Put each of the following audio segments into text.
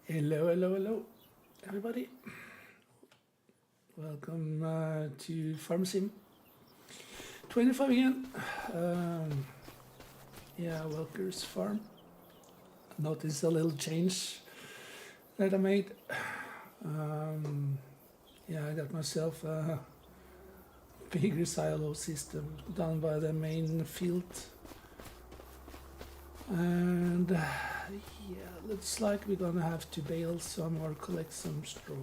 Hello, hello, hello, everybody. Welcome to Farm Sim 25 again. Um, yeah, Welkers Farm. Notice a little change that I made. Yeah, I got myself a bigger silo system down by the main field. And yeah, looks like we're gonna have to bale some or collect some straw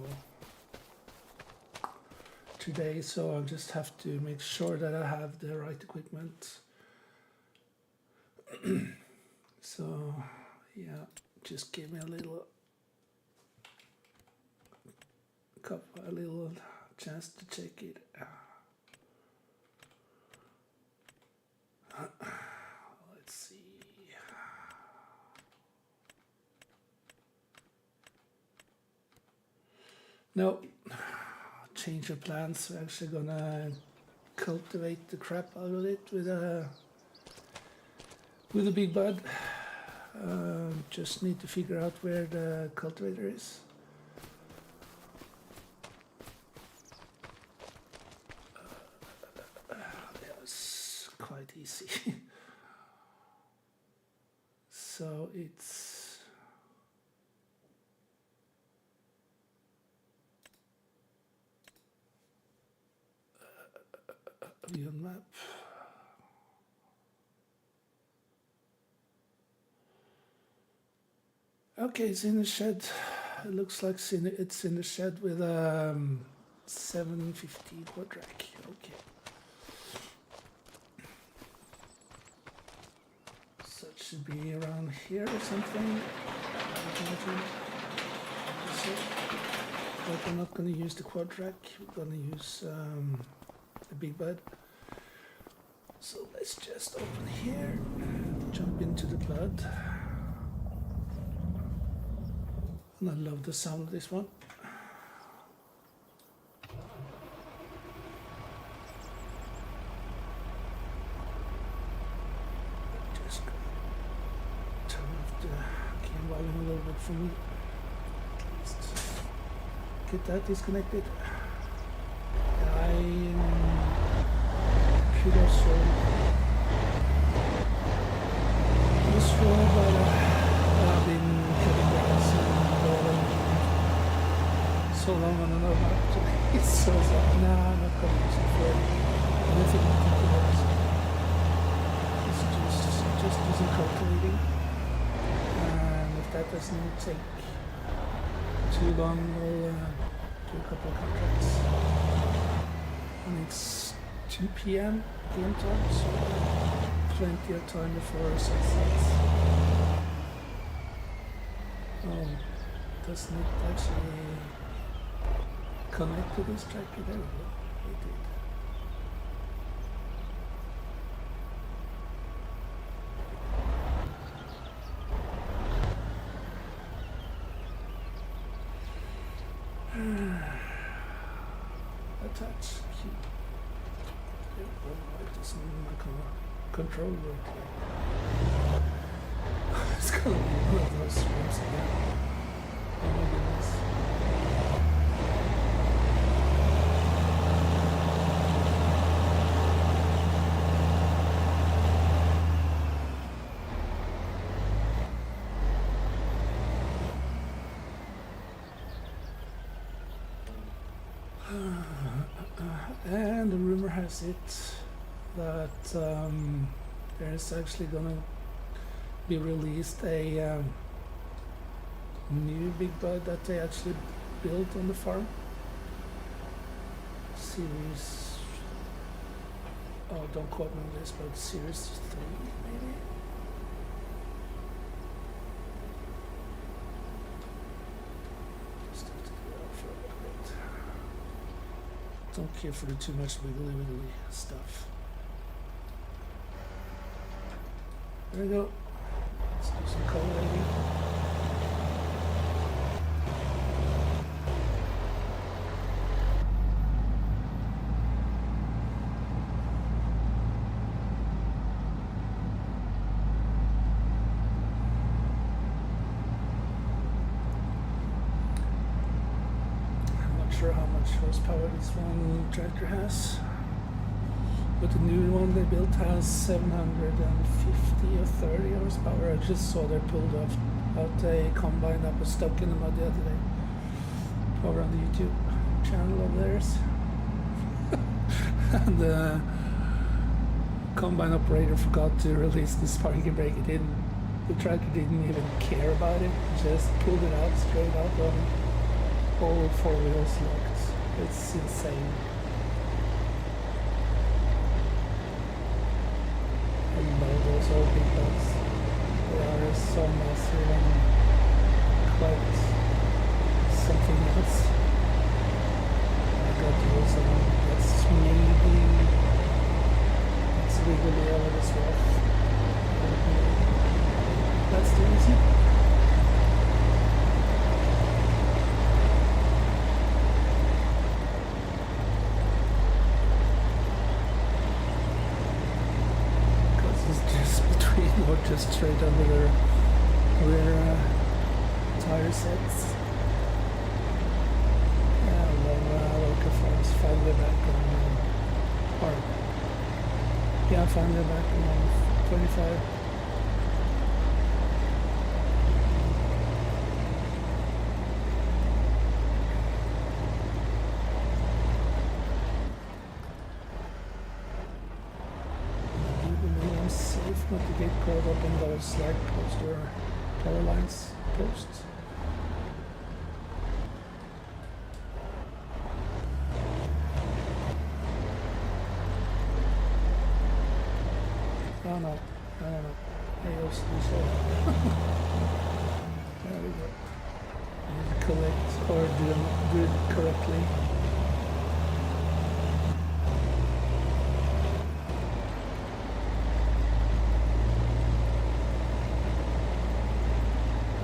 today, so I'll just have to make sure that I have the right equipment. So yeah, just give me a little chance to check it. Let's see. No, change of plans. We're actually gonna cultivate the crap out of it with a big bud. Just need to figure out where the cultivator is. It's quite easy. So it's view map. Okay, it's in the shed. It looks like it's in the shed with a 750 quad rack. Okay. So it should be around here or something. But we're not going to use the quad rack. We're going to use the big bud. So let's just open here and jump into the bud. And I love the sound of this one. Just turn off the game volume a little bit for me. At least get that disconnected. I should also use but I've been cutting grass so long on and over actually. So it's like, nah, I'm not going to use it for anything particular. It's just using cultivating. And if that doesn't take too long, we'll do a couple of contracts. And it's 2 p.m. game time, so plenty of time before sunset. Oh, doesn't it actually connect to this tracker? There we go. It did. Attach key. There we go. Why doesn't my control work? It's gonna be one of those streams again. Oh my goodness. And the rumor has it that there's actually gonna be released a new big bud that they actually built on the farm. Series, oh, don't quote me on this, but series 3 maybe. Just have to do that for a little bit. Don't care for the too much wiggly stuff. There we go. Let's do some coloring. sure how much horsepower this one tractor has. But the new one they built has 750 or 30 horsepower. I just saw they pulled out a combine that was stuck in the mud the other day over on the YouTube channel of theirs. And the combine operator forgot to release the sparking brake. The tractor didn't even care about it. Just pulled it out straight out on all four wheels locked. It's insane. I love those old big bugs. They are so massive and quite something else. I got to use them. That's maybe it's wiggly a little as well. That's too easy. Because it's just between or just straight under the rear tire sets. Yeah, I love Welkers finally back on finally back on 25. I'm safe not to get caught up in those light posts or power lines posts. Oh no, I also so. There we go. I need to collect or do it correctly.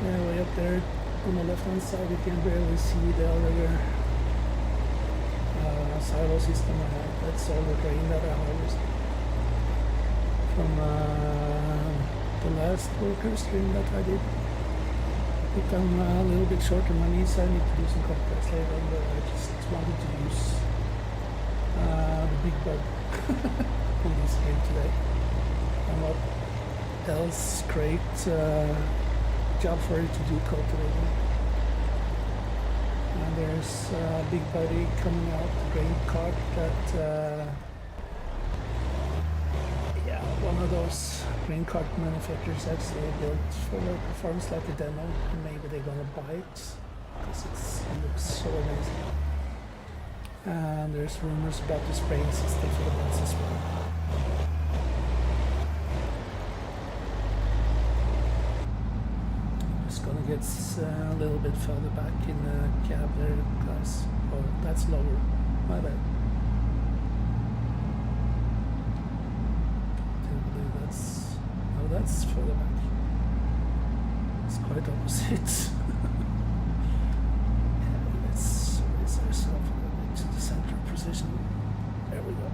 Yeah, way up there on the left hand side you can barely see the other silo system I have. That's all the grain that I harvest from the last worker stream that I did. But I'm a little bit short on my knees, so I need to do some compress later on, but I just wanted to use the big bug on this game today. And what else great job for it to do cultivating. And there's a big buddy coming out, the grain cart that one of those grain cart manufacturers actually built for performance like a demo, and maybe they're gonna buy it because it looks so amazing. And there's rumors about the spraying system for the buds as well. I'm just gonna get a little bit further back in the cab there, guys. Oh, that's lower. My bad. That's further back. It's quite opposite. Let's raise ourselves a little bit to the center position. There we go.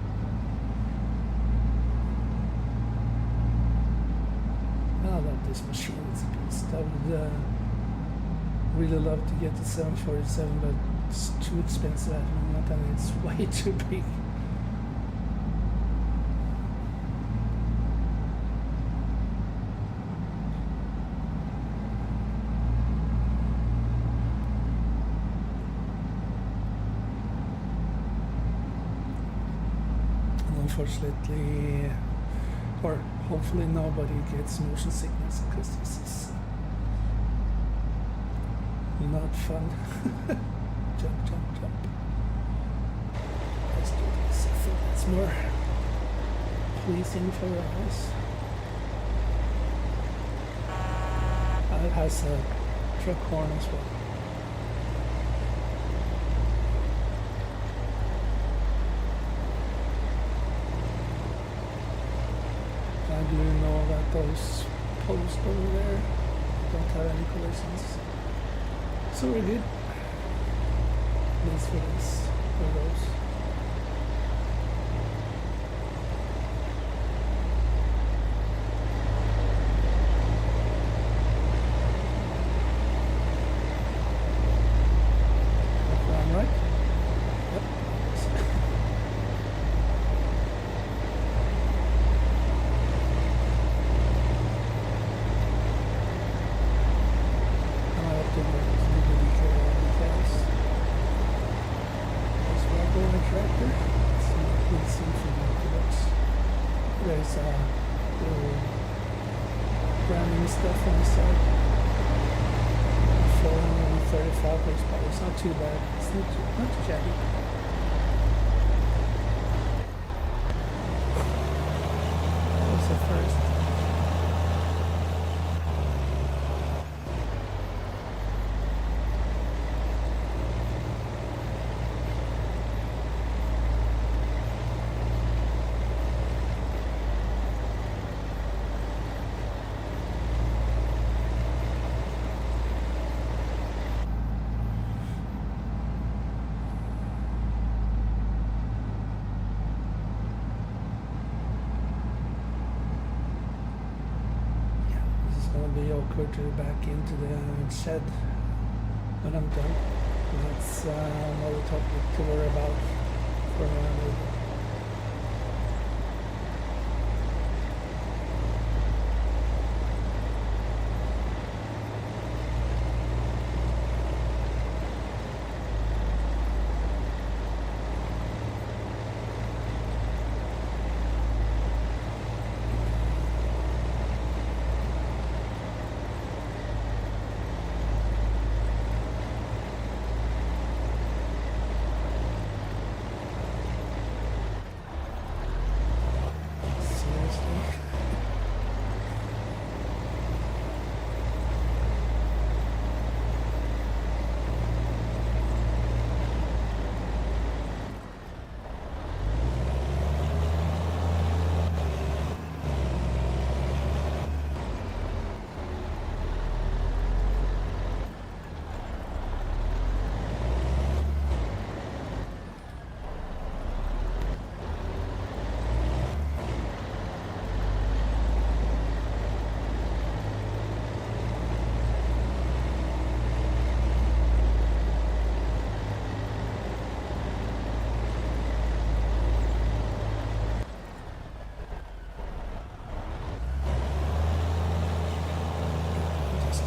I love this machine. It's a beast. I would really love to get the 747, but it's too expensive at the moment and it's way too big. Unfortunately, or hopefully nobody gets motion sickness, because this is not fun. Jump. Let's do this. I think that's more pleasing for your eyes. It has a truck horn as well. I do know that those posts over there don't have any collisions, so we're good. At least for this, for those. Right? tractor. So you can see from the clips. There's little branding stuff on the side. 435 horsepower. It's not too bad. It's not too shabby. That was the first. Be awkward to back into the shed when I'm done. That's another topic to worry about for another.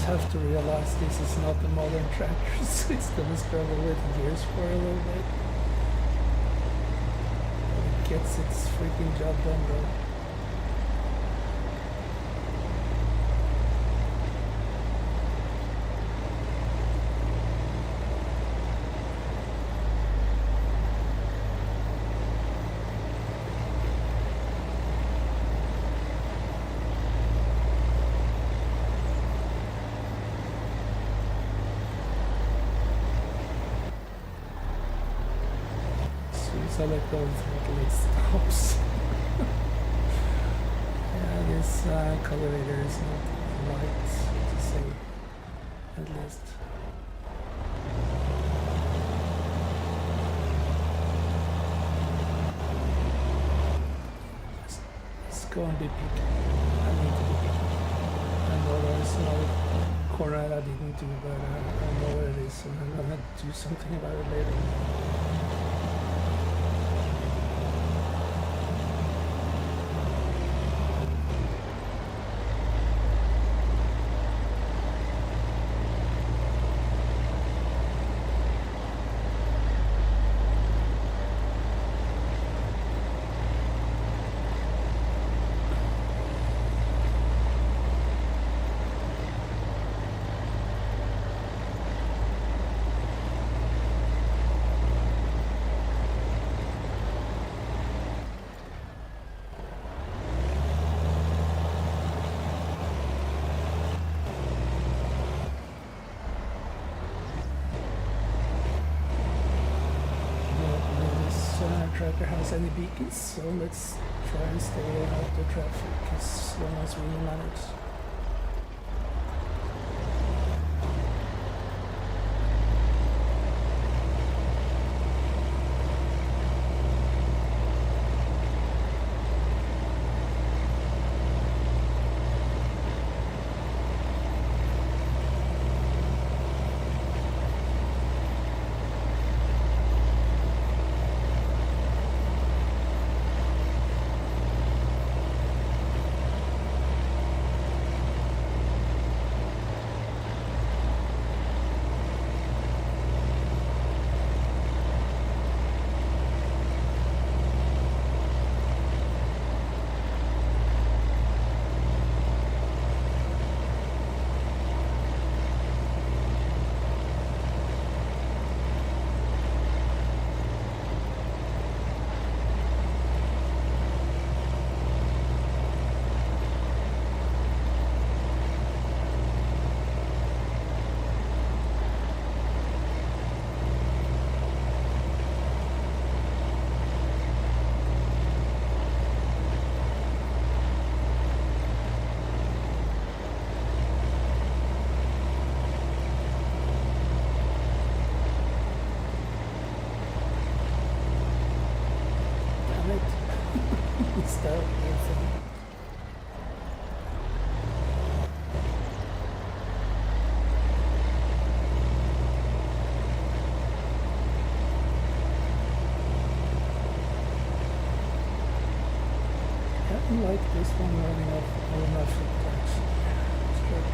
Have to realize this is not a modern tractor, so it's gonna struggle with gears for a little bit. But it gets its freaking job done though. I let go of the throttle, it stops. Yeah, this cultivator is not light to say, at least. Let's go and be picky. I need to be picky. I know there's no corner I didn't do, but I know where it is, and I'm gonna do something about it later. Tractor has any beacons, so let's try and stay out of the traffic as long as we manage. out with I like this one running off all my footprints. It's good.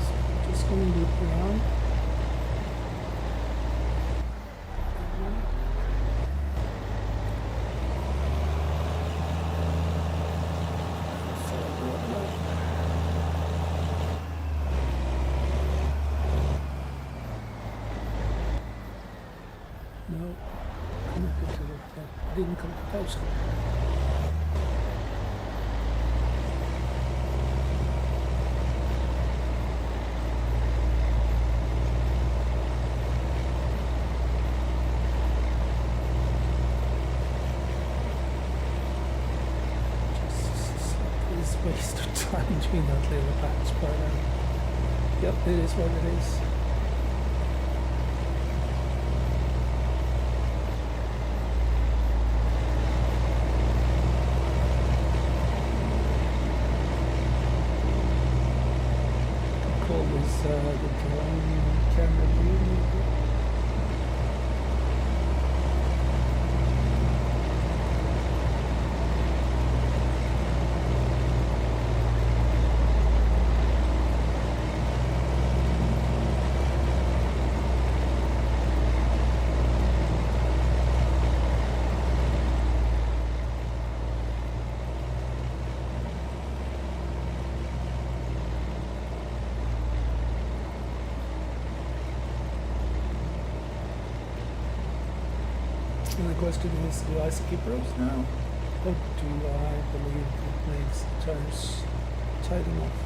So just going to loop around. No, connected to the didn't come to TypeScript. Just waste of time doing that little patch, but yep, it is what it is. Call this the drone camera view maybe. And the question is, do I skip rows now? Or do I believe it makes the turns tight enough?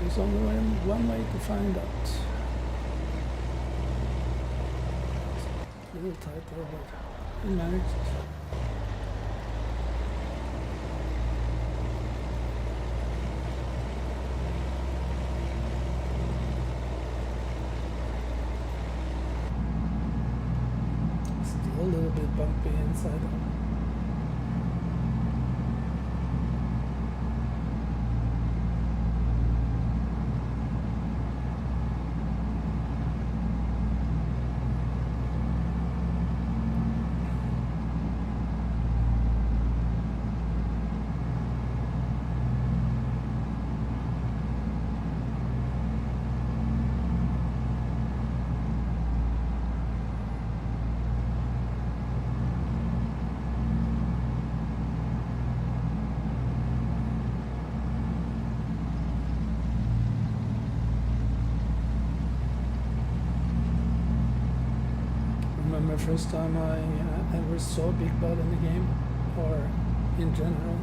There's only one way to find out. A little tight there, but we managed. Still a little bit bumpy inside. Remember first time I ever saw Big Bud in the game, or in general.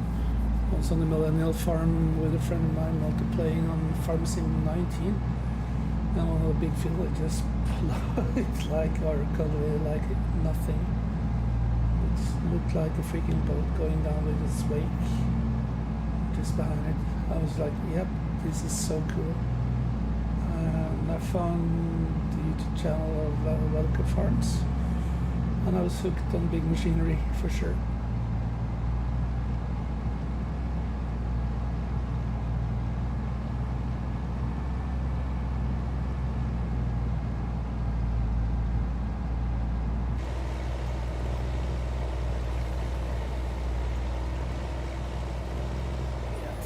I was on the Millennial Farm with a friend of mine multiplaying on Farm Sim 19, and one of the big field I just plowed like, or cultivated like nothing. It looked like a freaking boat going down with its wake just behind it. I was like, yep, this is so cool. I found the YouTube channel of Welker Farms, and I was hooked on big machinery for sure.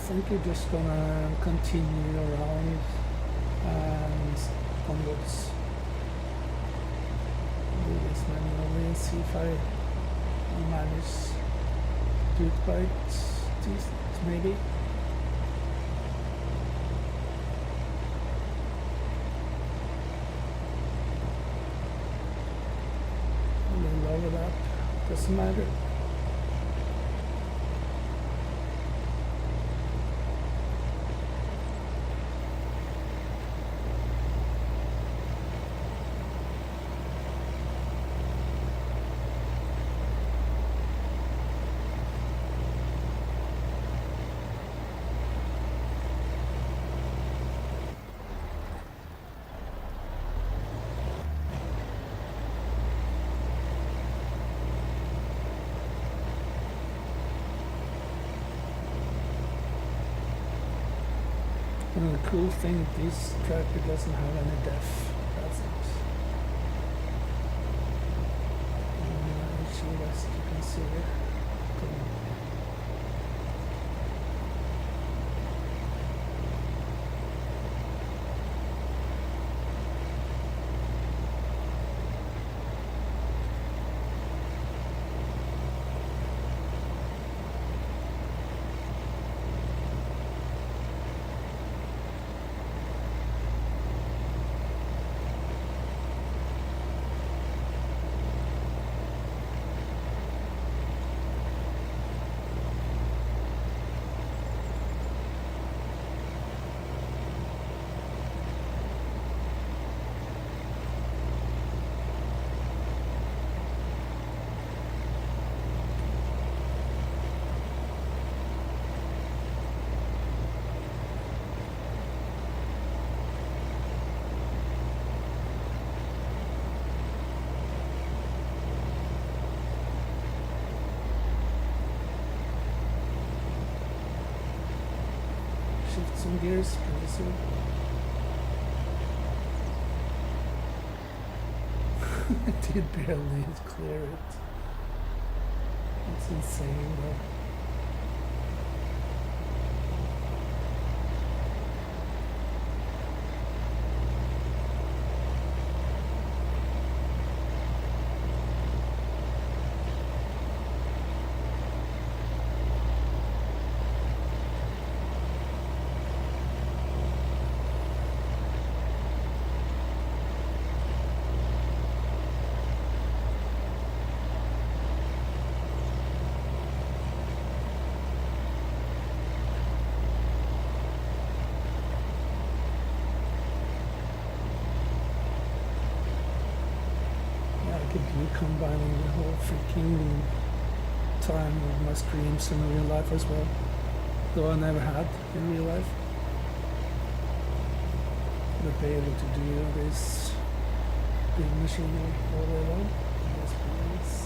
think you're just gonna continue around and onwards. Do this manually and see if I manage to do it quite decent, maybe. Lower that, doesn't matter. And the cool thing, this tractor doesn't have any def. That's it. Actually, as you can see here. Shift some gears pretty soon. I did barely clear it. It's insane though. You combining the whole freaking time of my streams in real life as well, though I never had in real life. But be able to do this big machinery all day long. That's pretty nice.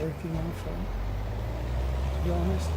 Working on fun, to be honest.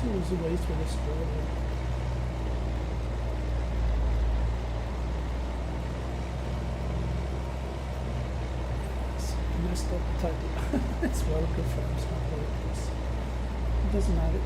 it was a waste with a spoiler. I messed up the title. It's Welkers Farms, not Welkers. It doesn't matter.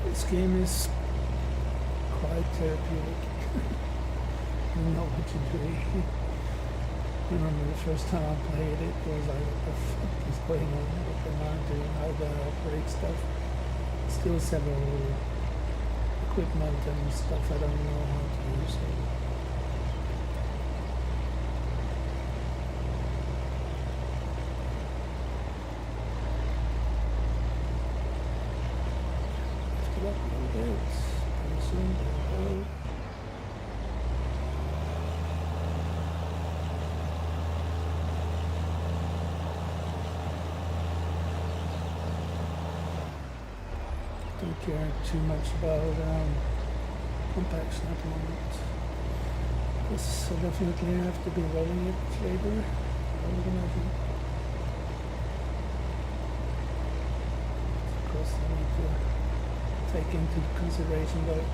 This game is quite therapeutic. You know what you're doing. I remember the first time I played it, it was like, what the fuck is going on? What am I doing? How do I operate stuff? Still several equipment and stuff I don't know how to use. So don't care too much about compaction at the moment. Because I definitely have to be rolling it later, I would imagine. Of course I need to take into consideration though.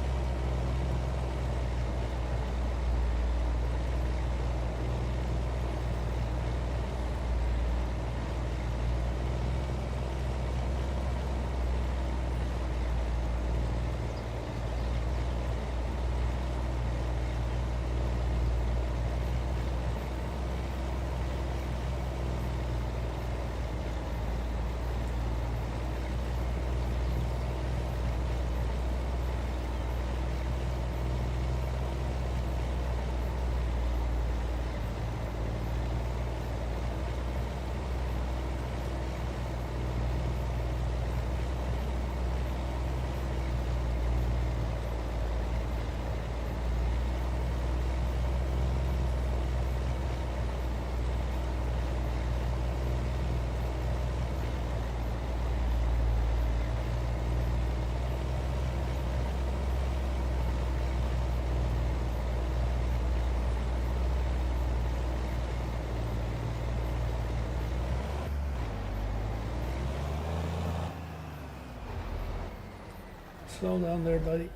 Slow down there, buddy. It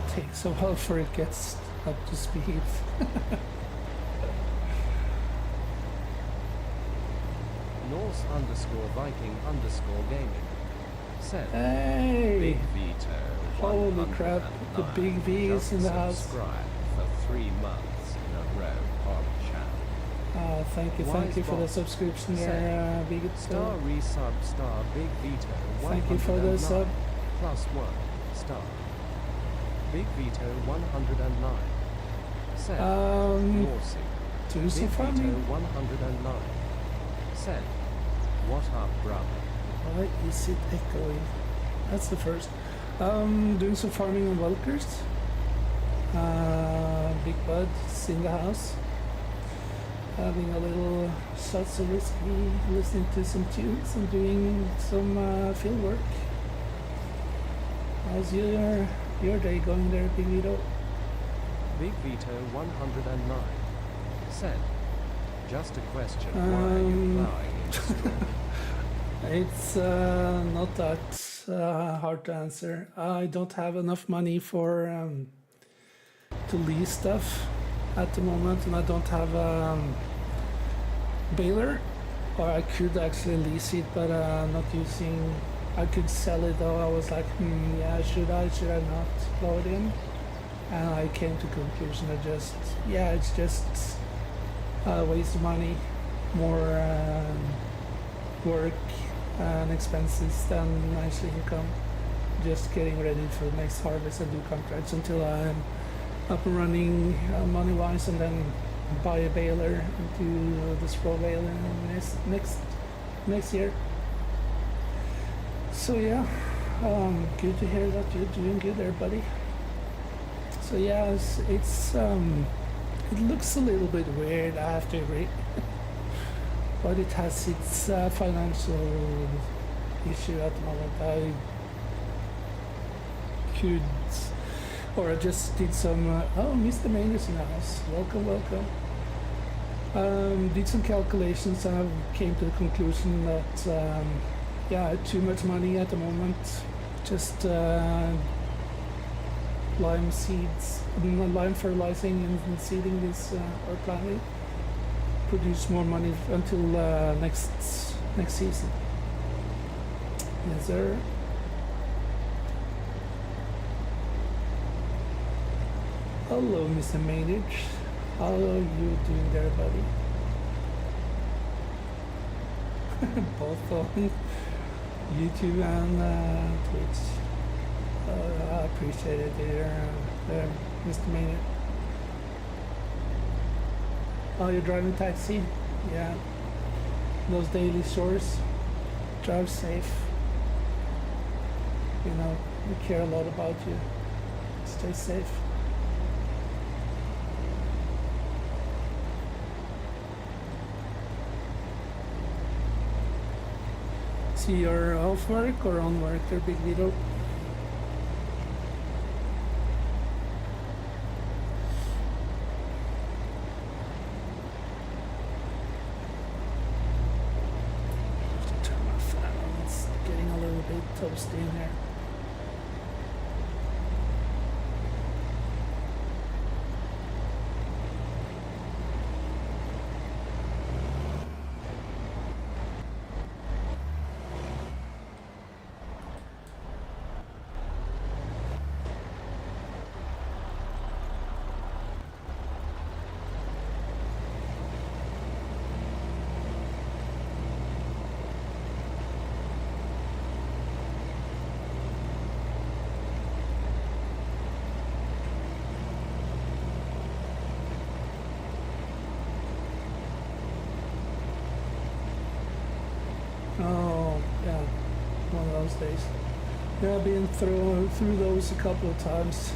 takes a while for it gets up to speed. Norse_Viking_gaming said, Hey! Big Vito. Holy crap, the big V is in the house. Subscribe for 3 months in a row on channel. Thank you for the subscription there, Big Star resub star Big Vito. Thank you for the sub. +1 star. Big Vito 109 said, Norsey. Do some Big Vito farming. 109 said, what up, brother? Why is it echoing? That's the first. Doing some farming on Welkers. Big Bud's in the house. Having a little shots of whiskey, listening to some tunes and doing some field work. How's your day going there, Big Vito? Big Vito 109 said, just a question, why are you plowing in straw? It's not that hard to answer. I don't have enough money for to lease stuff at the moment, and I don't have a baler, or I could actually lease it, but I'm not using. I could sell it though. I was like, yeah, should I not plow it in? And I came to conclusion that it's just a waste of money, more work and expenses than actually income. Just getting ready for the next harvest and do contracts until I'm up and running money-wise, and then buy a baler and do the straw baler next year. So yeah, good to hear that you're doing good there, buddy. So yeah, it looks a little bit weird, I have to agree. But it has its financial issue at the moment. I just did some, Mr. Main is in the house. Welcome. Did some calculations and I came to the conclusion that, I had too much money at the moment. Just lime seeds, lime fertilizing and seeding this, or planting. Produce more money until next season. Yes, sir. Hello, Mr. Mainage. How are you doing there, buddy? Both on YouTube and Twitch. I appreciate it there, Mr. Mainage. Oh, you're driving taxi? Yeah. Those daily chores. Drive safe. You know, we care a lot about you. Stay safe. So you're off work or on work there, Big Vito? Toasty in there. Oh, yeah, one of those days. Yeah, I've been through those a couple of times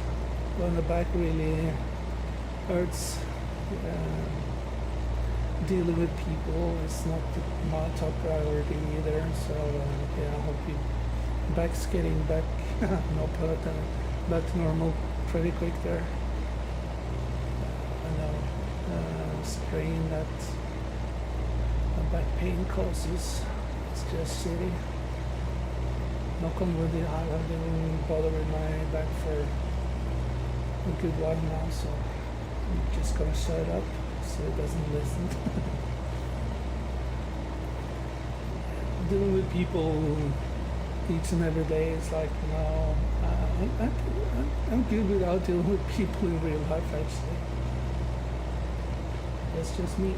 when the back really hurts. Dealing with people is not my top priority either, so yeah, I hope your back's getting back, no pun intended, back to normal pretty quick there. I know, strain that back pain causes. It's just shitty. Knock on wood, I have been bothered with my back for a good while now, so I'm just gonna shut up so it doesn't listen. Dealing with people each and every day is like, no, I'm good without dealing with people in real life, actually. That's just me.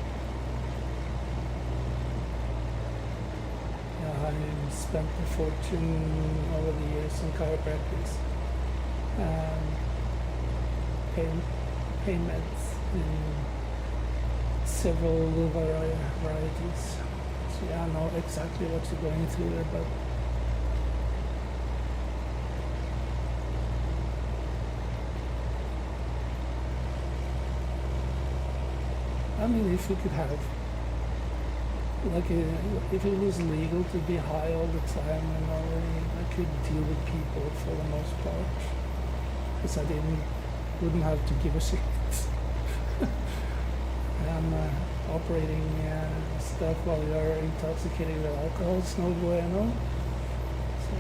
I spent a fortune over the years on chiropractics and pain meds in several varieties. So yeah, I know exactly what you're going through there, but I mean, if we could have, like, if it was legal to be high all the time, you know, I could deal with people for the most part, because I wouldn't have to give a shit. I'm operating stuff while you're intoxicated with alcohol, it's no bueno. So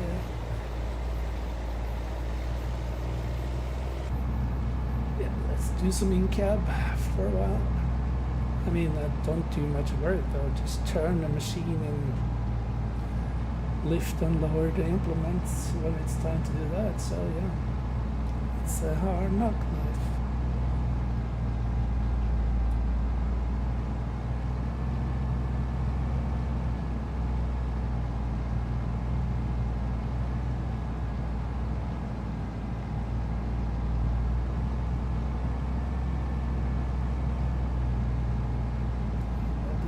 yeah, let's do some in-cab for a while. I mean, I don't do much work though, just turn the machine and lift and lower the implements when it's time to do that. So yeah, it's a hard knock knife.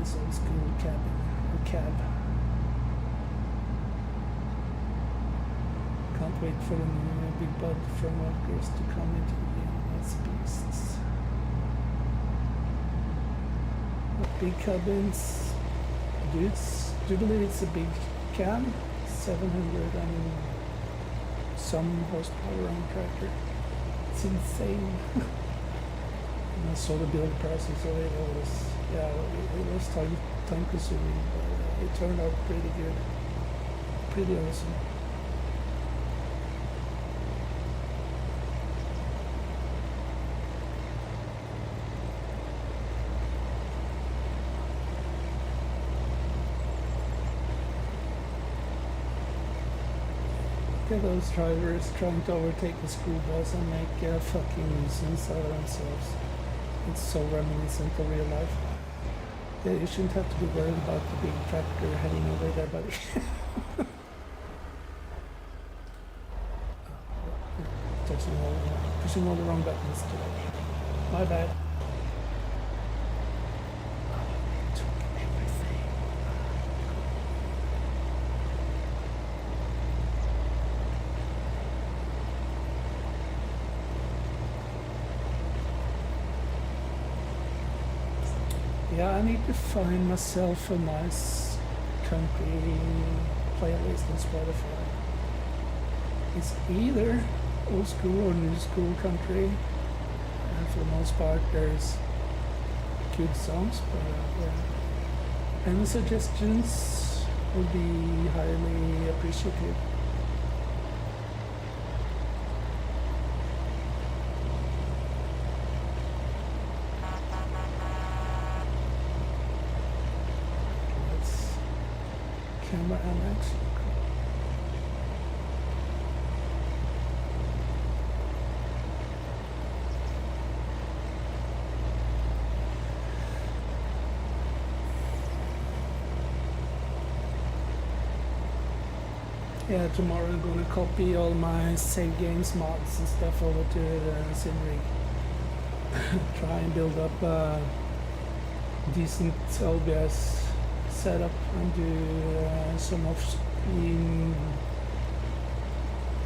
Old school cab. Can't wait for the new big bud from Welkers to come into the game. That's beasts. Big cabins. Do you believe it's a big cab? 700 and some horsepower on tractor. It's insane. And I saw the build process of it. It was time consuming, but it turned out pretty good. Pretty awesome. Look at those drivers trying to overtake the school bus and make a fucking nuisance out of themselves. It's so reminiscent of real life. Yeah, you shouldn't have to be worried about the big tractor heading over there, buddy. Pushing all the wrong buttons today. My bad. Took everything. Yeah, I need to find myself a nice country playlist on Spotify. It's either old school or new school country, and for the most part there's good songs, but yeah. Any suggestions would be highly appreciated. Camera and action. Yeah, tomorrow I'm gonna copy all my save games mods and stuff over to the Simrig. Try and build up a decent OBS setup and do some off-screen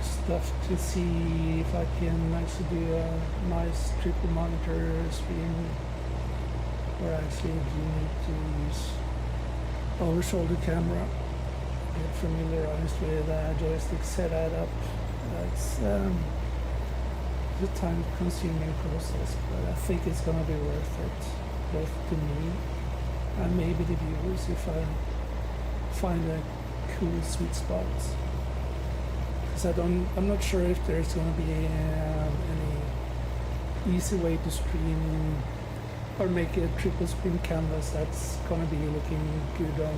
stuff to see if I can actually do a nice triple monitor stream where I actually do need to use over-shoulder camera. Get familiarized with joystick setup. It's a time-consuming process, but I think it's gonna be worth it, both to me and maybe the viewers if I find a cool sweet spot. Because I'm not sure if there's going to be any easy way to stream or make a triple screen canvas that's going to be looking good on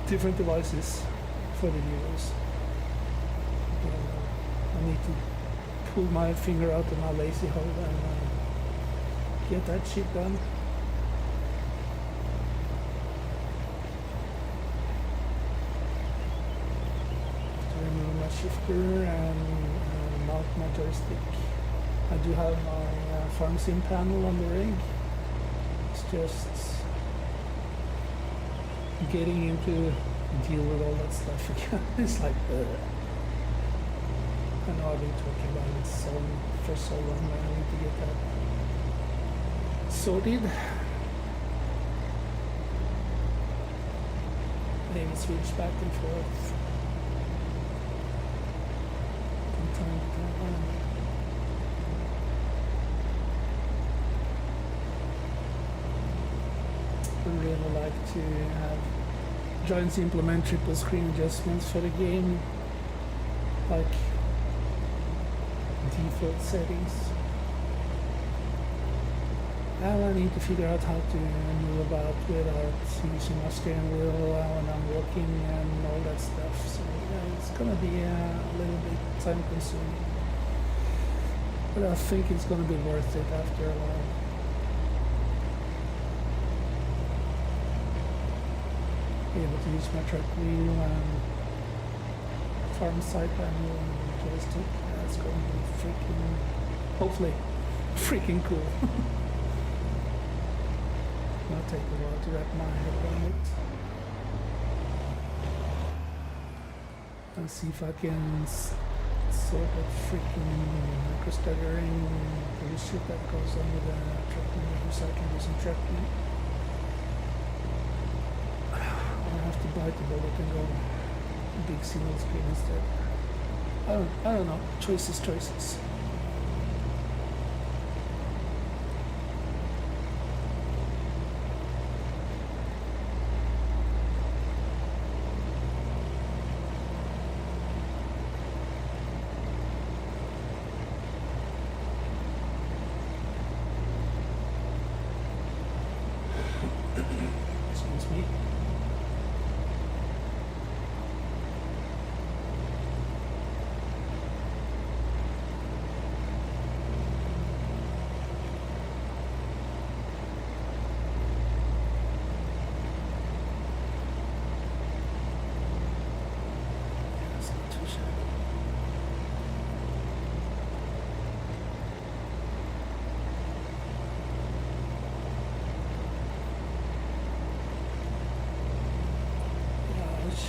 different devices for the viewers. I need to pull my finger out of my lazy hole and get that shit done. To remove my shifter and mount my joystick. I do have my farm sim panel on the rig. It's just getting into deal with all that stuff again. It's like, I know I've been talking about it for so long, but I need to get that sorted. Maybe switch back and forth from time to time. I really like to have joints implement triple screen adjustments for the game, like default settings. And I need to figure out how to move about without using my steering wheel when I'm walking and all that stuff. So yeah, it's gonna be a little bit time consuming, but I think it's gonna be worth it after a while. Able to use my truck wheel and farm side panel and joystick. That's going to be freaking, hopefully, freaking cool. It'll take a while to wrap my head around it. And see if I can sort of freaking microstuttering bullshit that goes on with the truck wheel, so I can do some trucking. To bite the bullet and go big single screen instead. I don't know. Choices. Excuse me.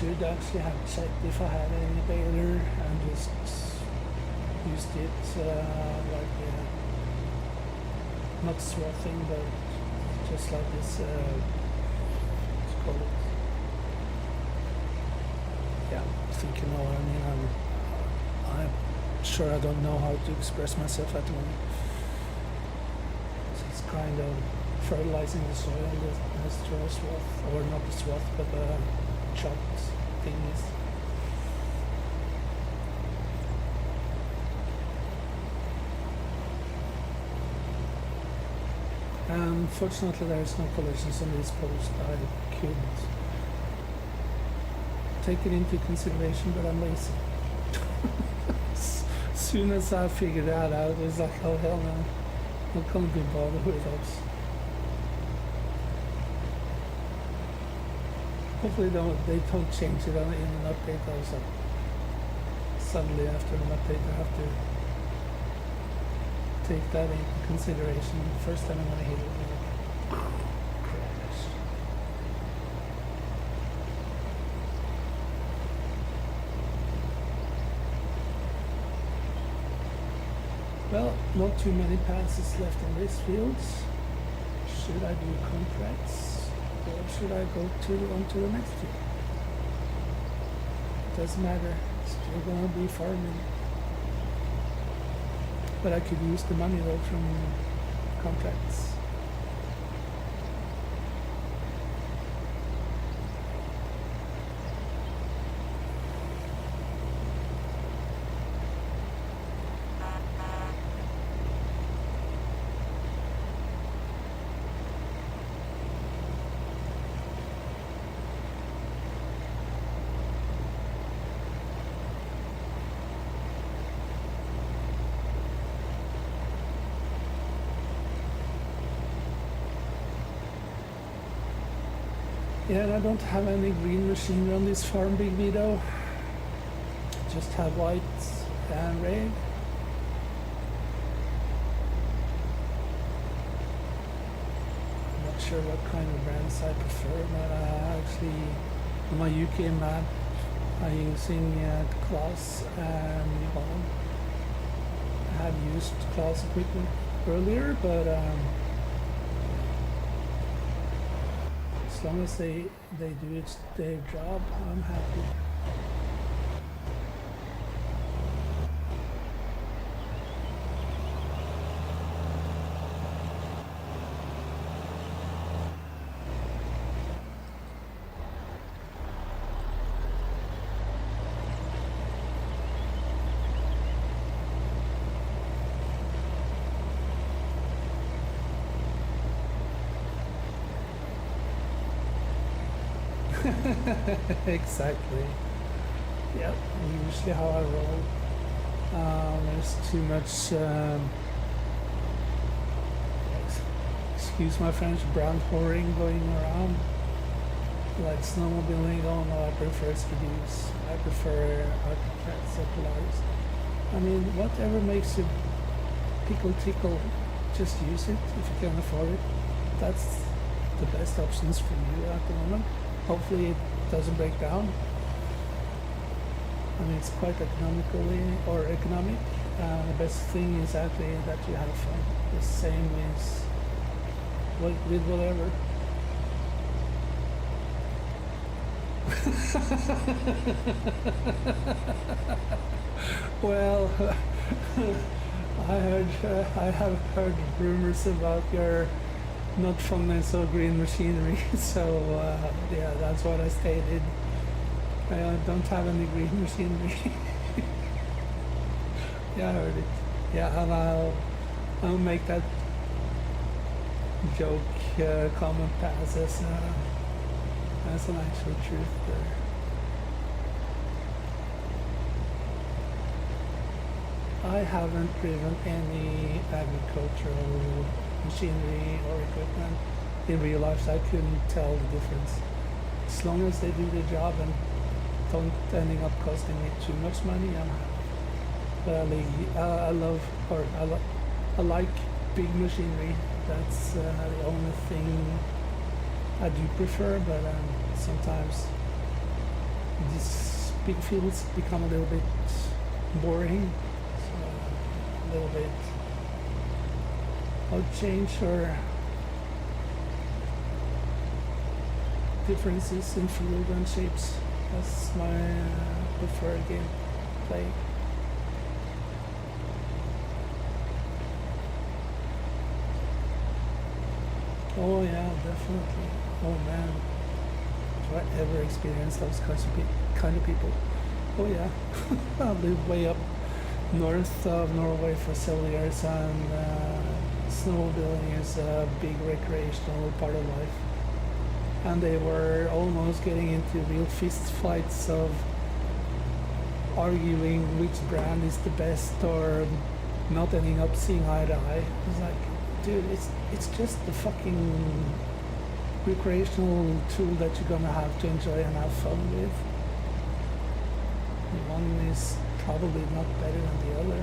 Should actually have checked if I had any baler and just used it like not swathing, but just like this what's it called? Yeah, I think you know what I mean. I'm sure I don't know how to express myself at the moment. So it's kind of fertilizing the soil as through a swath, or not a swath, but chopped things. Unfortunately, there is no collisions on this post. I could take it into consideration, but I'm lazy. As soon as I figured that out, it was like, oh hell no, I'm not gonna be bothered with those. Hopefully they don't change it in an update also. Suddenly after an update I have to take that into consideration. First time I'm gonna hit it, like, crash. Well, not too many passes left in this field. Should I do contracts? Or should I go on to the next field? Doesn't matter, still gonna be farming. But I could use the money though from contracts. Yeah, and I don't have any green machinery on this farm, Big Vito. Just have white and red. Not sure what kind of brands I prefer, but actually on my UK map I'm using Claas and New Holland. I have used Claas equipment earlier, but as long as they do their job, I'm happy. Exactly. Yep, usually how I roll. There's too much, excuse my French, brand whoring going around. Like snowmobiling, oh no, I prefer skidoo. I prefer artifacts or Polaris. I mean, whatever makes you tickle, just use it if you can afford it. That's the best options for you at the moment. Hopefully it doesn't break down. I mean, it's quite economic. The best thing is actually that you have fun. The same is with whatever. Well, I have heard rumors about your not fondness of green machinery, so yeah, that's what I stated. I don't have any green machinery. Yeah, I heard it. Yeah, and I'll make that joke comment pass as an actual truth there. I haven't driven any agricultural machinery or equipment in real life, so I couldn't tell the difference. As long as they do their job and don't ending up costing me too much money, I'm happy. But I like big machinery. That's the only thing I do prefer, but sometimes these big fields become a little bit boring, so a little bit I'll change or differences in field and shapes. That's my preferred gameplay. Oh yeah, definitely. Oh man, have I ever experienced those kind of people? Oh yeah, I lived way up north of Norway for several years, and snowmobiling is a big recreational part of life. And they were almost getting into real fist fights of arguing which brand is the best, or not ending up seeing eye to eye. It's like, dude, it's just the fucking recreational tool that you're gonna have to enjoy and have fun with. One is probably not better than the other.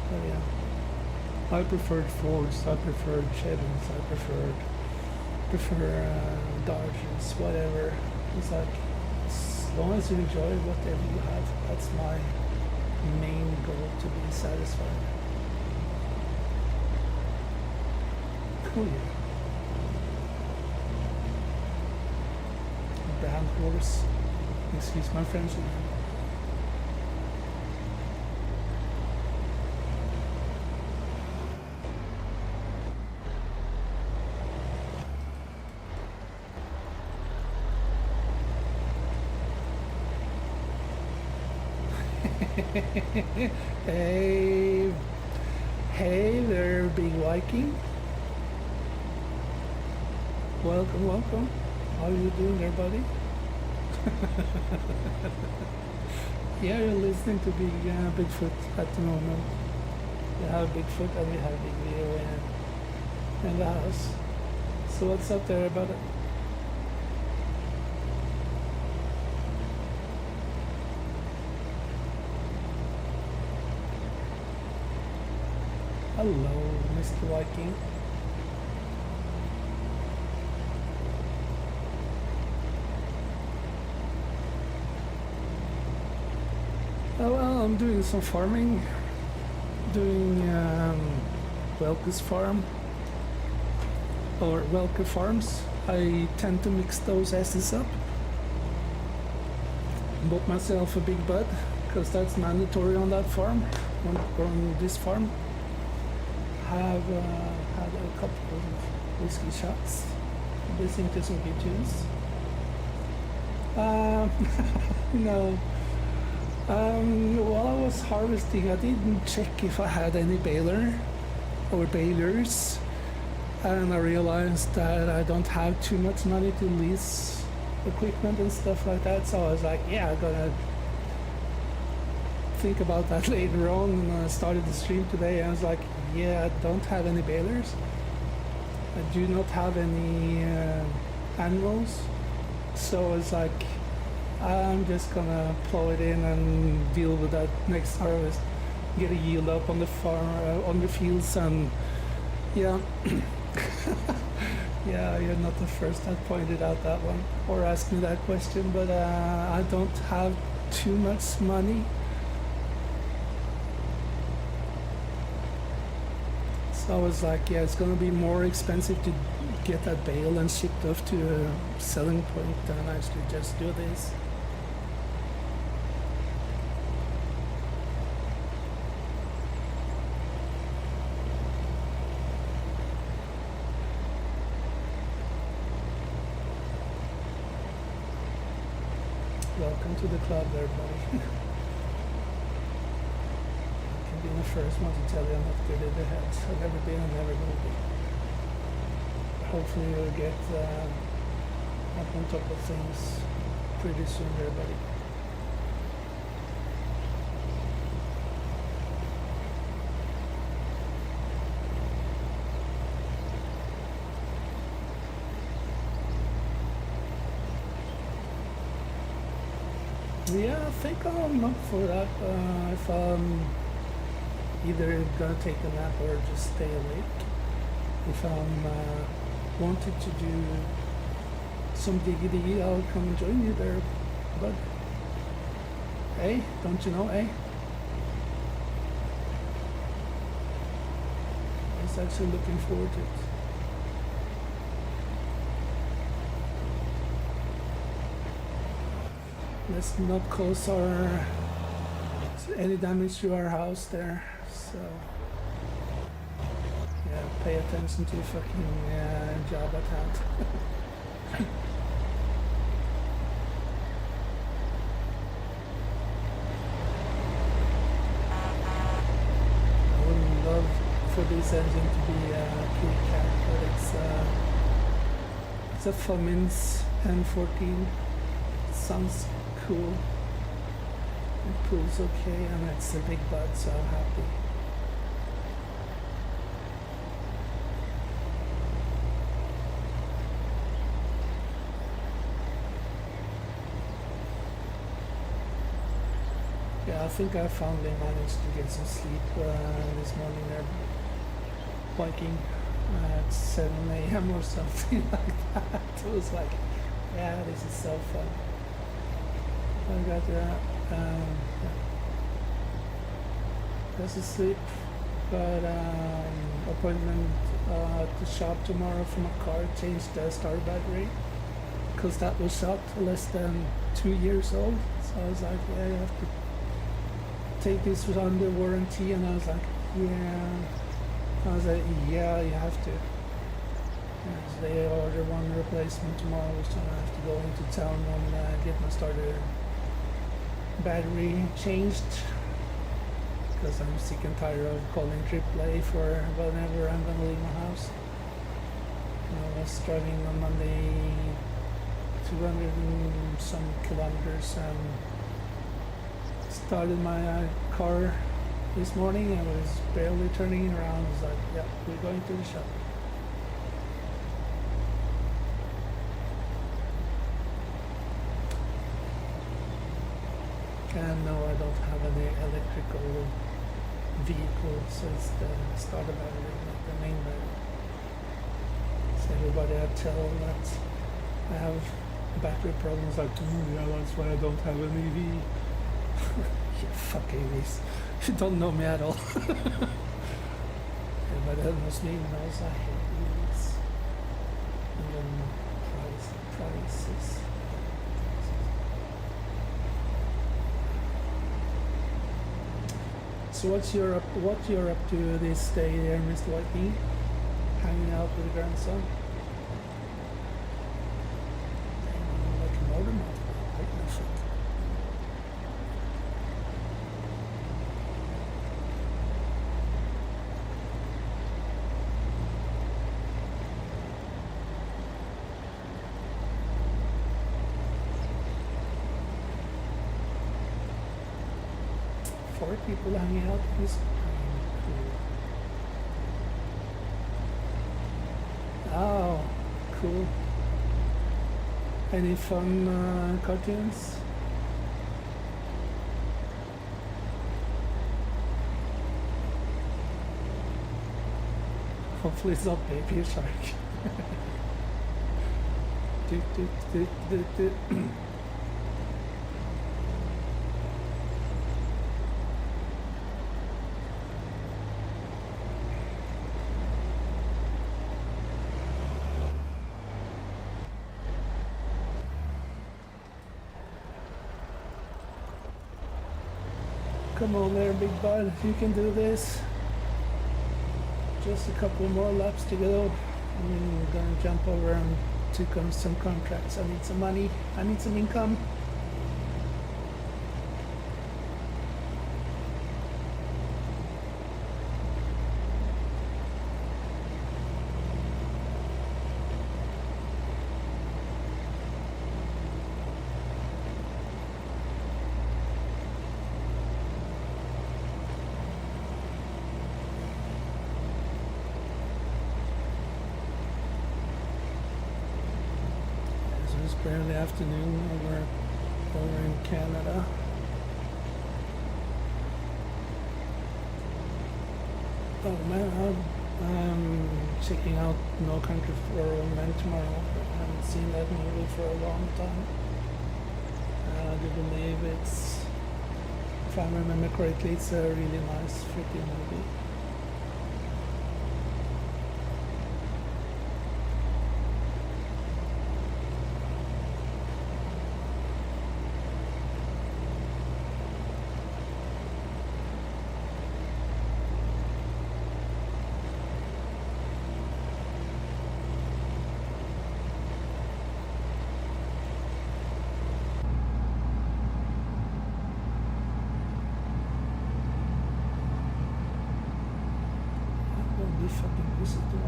But yeah, I preferred Fords, I preferred Chevys, I prefer Dodges, whatever. It's like, as long as you enjoy whatever you have, that's my main goal, to be satisfied. Oh yeah. Brand horse. Excuse my French again. Hey, hey there, big Viking. Welcome, welcome. How are you doing there, buddy? Yeah, you're listening to Bigfoot at the moment. We have Bigfoot and we have Big Vito in the house. So what's up there about it? Hello, Mr. Viking. Oh, well, I'm doing some farming, doing Welkers farm, or Welker farms. I tend to mix those S's up. Bought myself a big bud, because that's mandatory on that farm, on this farm. Have had a couple of whiskey shots, listening to some good tunes. No. While I was harvesting, I didn't check if I had any baler or balers, and I realized that I don't have too much money to lease equipment and stuff like that. So I was like, yeah, I'm gonna think about that later on. And I started the stream today. I was like, yeah, I don't have any balers. I do not have any animals. So I was like, I'm just gonna plow it in and deal with that next harvest, get a yield up on the farm, on the fields, and yeah. Yeah, you're not the first that pointed out that one or asked me that question, but I don't have too much money. So I was like, yeah, it's gonna be more expensive to get that bale and shipped off to a selling point than actually just do this. Welcome to the club there, buddy. I can be the first one to tell you I'm not good at the heads. I've never been and never will be. Hopefully you'll get up on top of things pretty soon there, buddy. Yeah, I think I'm up for that. If I'm either gonna take a nap or just stay awake. If I'm wanted to do some diggity, I'll come and join you there, bud. Hey, don't you know, hey? I was actually looking forward to it. Let's not cause any damage to our house there. So yeah, pay attention to your fucking job at hand. I would love for this engine to be a kitty cat, but it's a Cummins N14. Sounds cool. It pulls okay, and it's a big bud, so I'm happy. Yeah, I think I finally managed to get some sleep this morning there, biking at 7 a.m. or something like that. It was like, yeah, this is so fun. I got just asleep, but appointment at the shop tomorrow for my car, change the starter battery, because that was shot less than 2 years old. So I was like, yeah, you have to take this under warranty, and I was like, yeah. I was like, yeah, you have to. Yes, they order one replacement tomorrow, so I have to go into town and get my starter battery changed, because I'm sick and tired of calling AAA for whenever I'm gonna leave my house. I was driving on Monday 200 and some kilometers and started my car this morning. I was barely turning around. I was like, yeah, we're going to the shop. And no, I don't have any electrical vehicle, so it's the starter battery, not the main battery. So everybody I tell that I have battery problems, like, oh yeah, that's why I don't have an EV. You fuck EVs. You don't know me at all. Everybody that knows me knows I hate EVs. And then prices. So what you're up to this day here, Mr. Whitney? Hanging out with the grandson? Like a motor mouth, like no shit. Four people hanging out is cool. Oh, cool. Any fun cartoons? Hopefully it's not Baby Shark. do, do, do, do, do. Come on there, big bud, you can do this. Just a couple more laps to go. I'm gonna jump over and take on some contracts. I need some money, I need some income. Early afternoon over in Canada. Oh man, I'm checking out No Country for Old Men tomorrow. I haven't seen that movie for a long time. I do believe it's, if I remember correctly, it's a really nice, freaking movie. Fucking piece of door.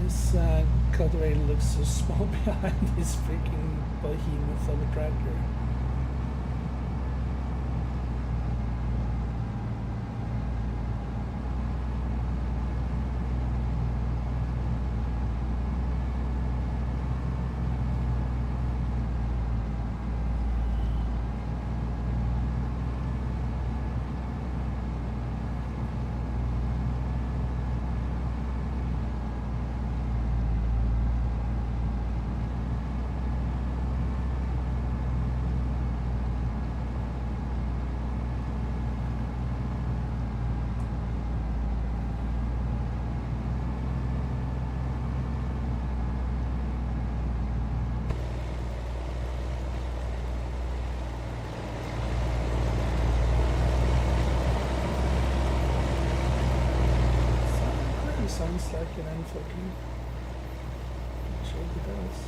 This cultivator looks so small behind this freaking behemoth of a tractor. Sounds like an N14. Sure it does.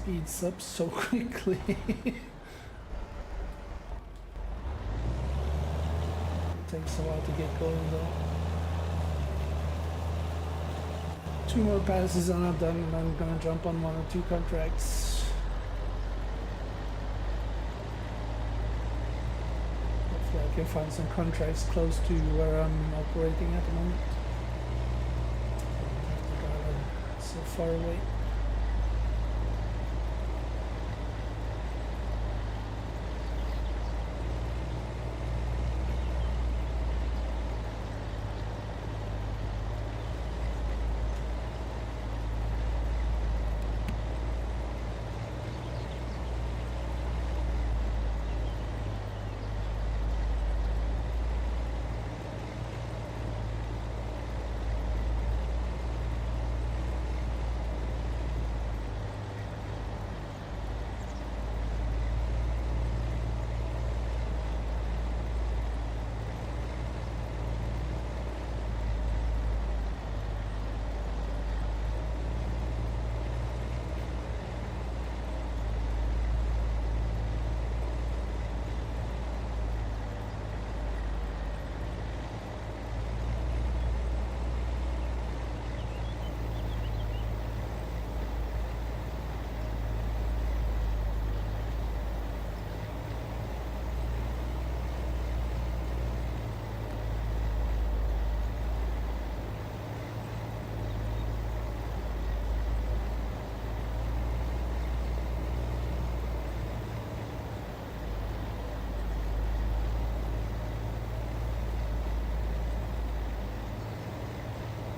speeds up so quickly. It takes a while to get going though. 2 more passes and I'm done, and I'm gonna jump on 1 or 2 contracts. Hopefully I can find some contracts close to where I'm operating at the moment. I have to drive so far away.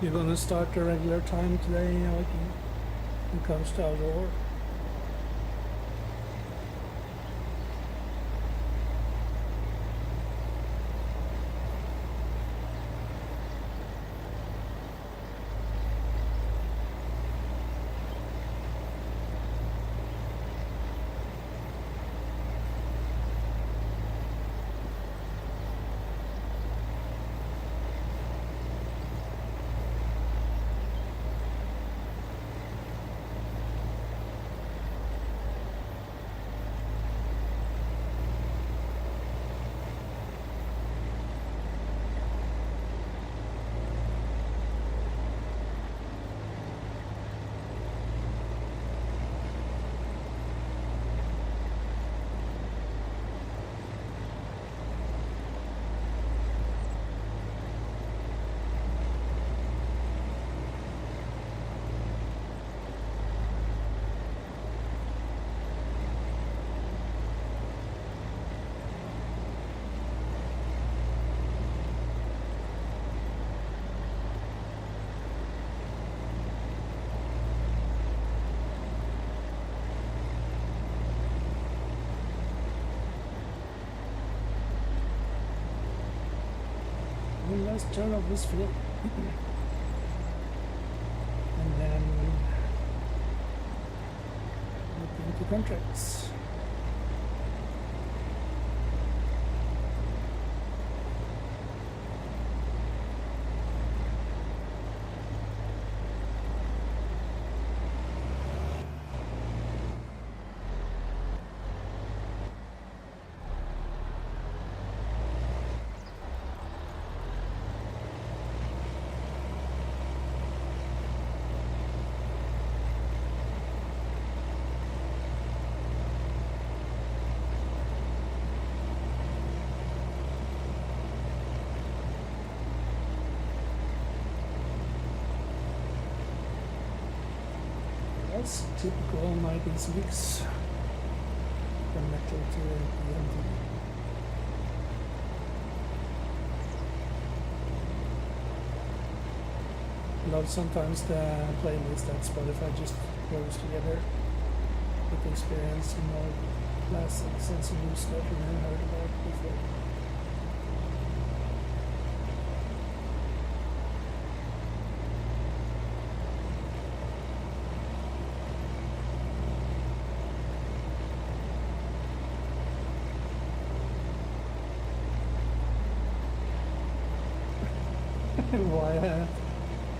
You're gonna start the regular time today, like when it comes to outdoor. One last turn of this field. And then look into contracts. That's typical on my these weeks. From metal to the empty. Love sometimes the playlist that Spotify just throws together with the experience and more classics and some new stuff you never heard about before. Why?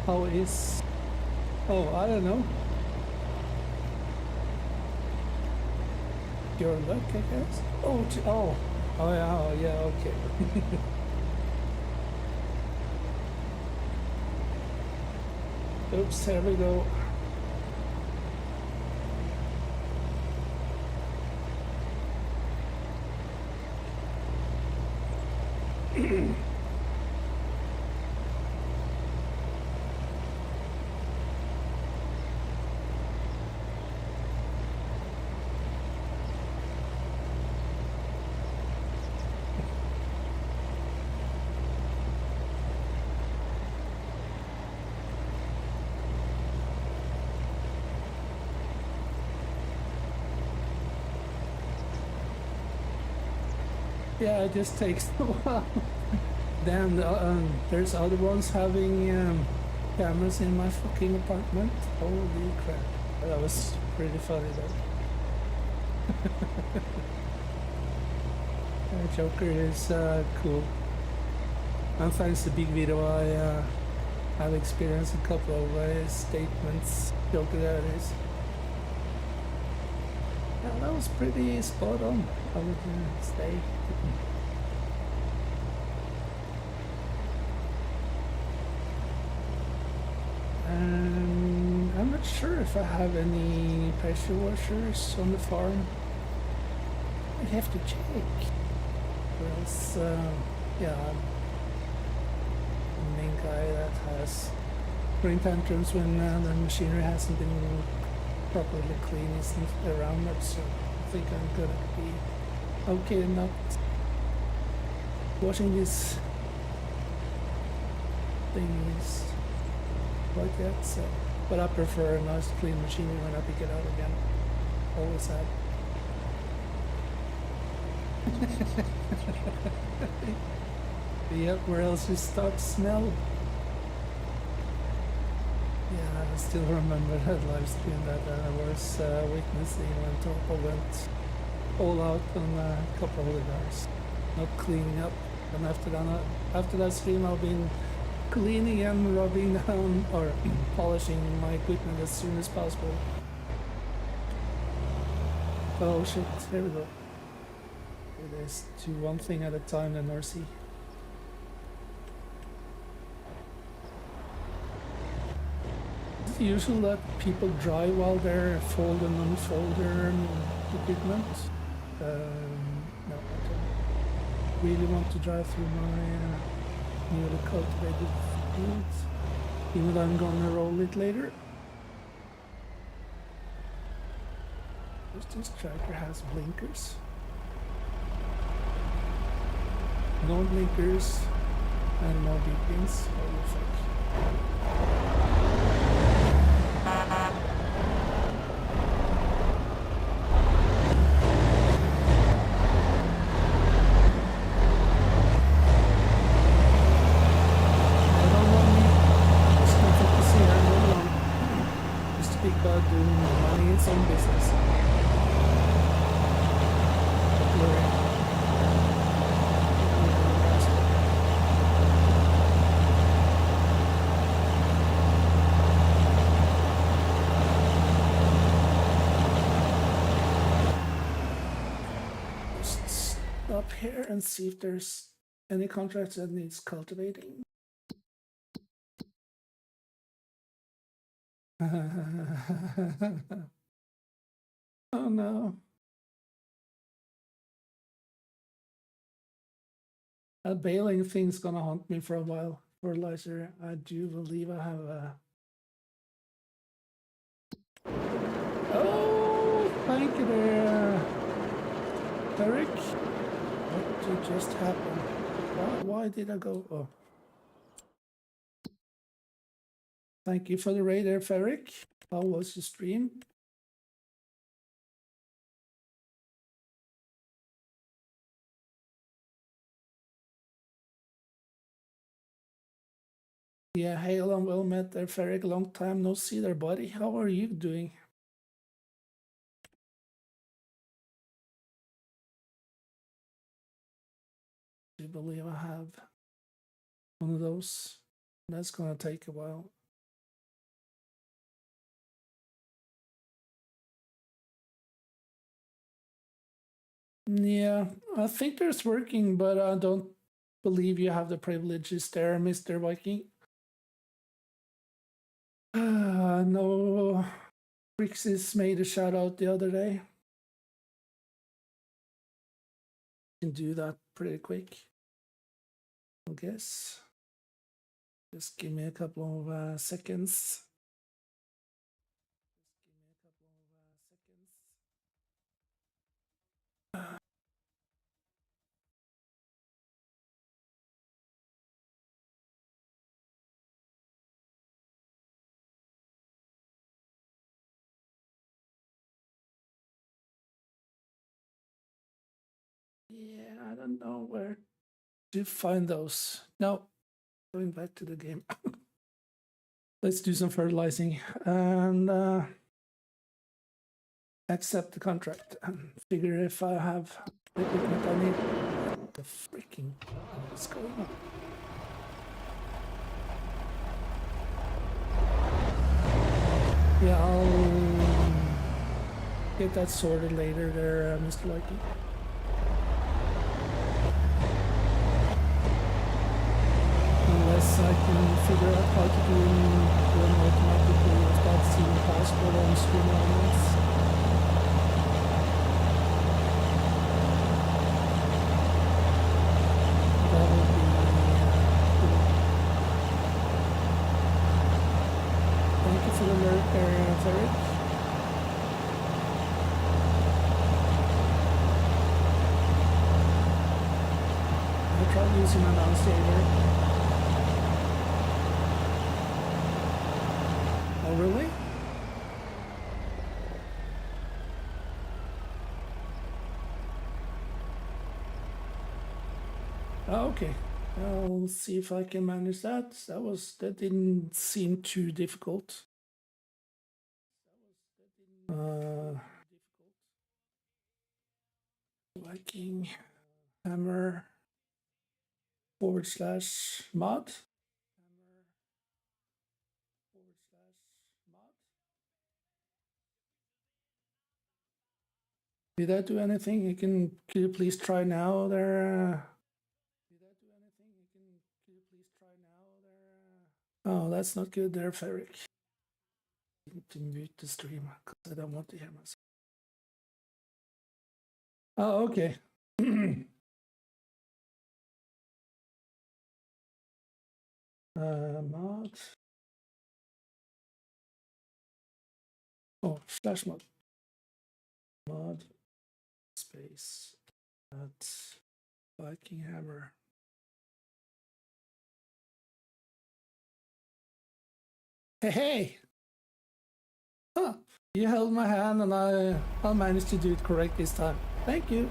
How is? Oh, I don't know. Your luck, I guess. Oh yeah, okay. Oops, there we go. Yeah, it just takes a while. Damn, there's other ones having cameras in my fucking apartment. Holy crap. That was pretty funny though. Joker is cool. And thanks to Big Vito, I have experienced a couple of statements. Joker that is. Yeah, that was pretty spot on, I would say. I'm not sure if I have any pressure washers on the farm. I have to check. Or else, yeah, I'm the main guy that has green tantrums when the machinery hasn't been properly clean isn't around it, so I think I'm gonna be okay not washing these things like that, so. But I prefer a nice clean machinery when I pick it out again. Always have. Yep, where else you start smell? Yeah, I still remember that live stream that I was witnessing when Topo went all out on a couple of the guys, not cleaning up. And after that stream, I've been cleaning and rubbing down or polishing my equipment as soon as possible. Oh shit, here we go. It is do one thing at a time, then Mercy. Is it usual that people drive while they're fold and unfold their equipment? No, I don't really want to drive through my newly cultivated fields, even though I'm gonna roll it later. This tractor has blinkers. No blinkers and no beepings. Holy fuck. Doing money in some business. Just stop here and see if there's any contracts that needs cultivating. Oh no. That baling thing's gonna haunt me for a while. Fertilizer, I do believe I have a... Oh, thank you there, Eric. What did just happen? Why did I go? Oh. Thank you for the raid there, Ferric. How was the stream? Yeah, hail and well met there, Ferric. Long time no see there, buddy. How are you doing? Do you believe I have one of those? That's gonna take a while. Yeah, I think there's working, but I don't believe you have the privileges there, Mr. Viking. No, Brixis made a shout out the other day. Can do that pretty quick, I guess. Just give me a couple of seconds. Yeah, I don't know where to find those. No, going back to the game. Let's do some fertilizing and accept the contract and figure if I have the equipment I need. The freaking what's going on? Yeah, I'll get that sorted later there, Mr. Lucky. Unless I can figure out how to do them automatically without seeing passport on stream elements. That would be cool. Thank you for the alert there, Ferric. I tried using my mouse saver. Oh, really? Oh, okay. I'll see if I can manage that. That didn't seem too difficult. Viking hammer / mod. Did that do anything? Could you please try now there? Oh, that's not good there, Ferric. I need to mute the stream because I don't want to hear myself. Oh, okay. Mod. Oh, / mod. Mod space at Viking hammer. Hey, hey! Huh. You held my hand and I'll manage to do it correct this time. Thank you.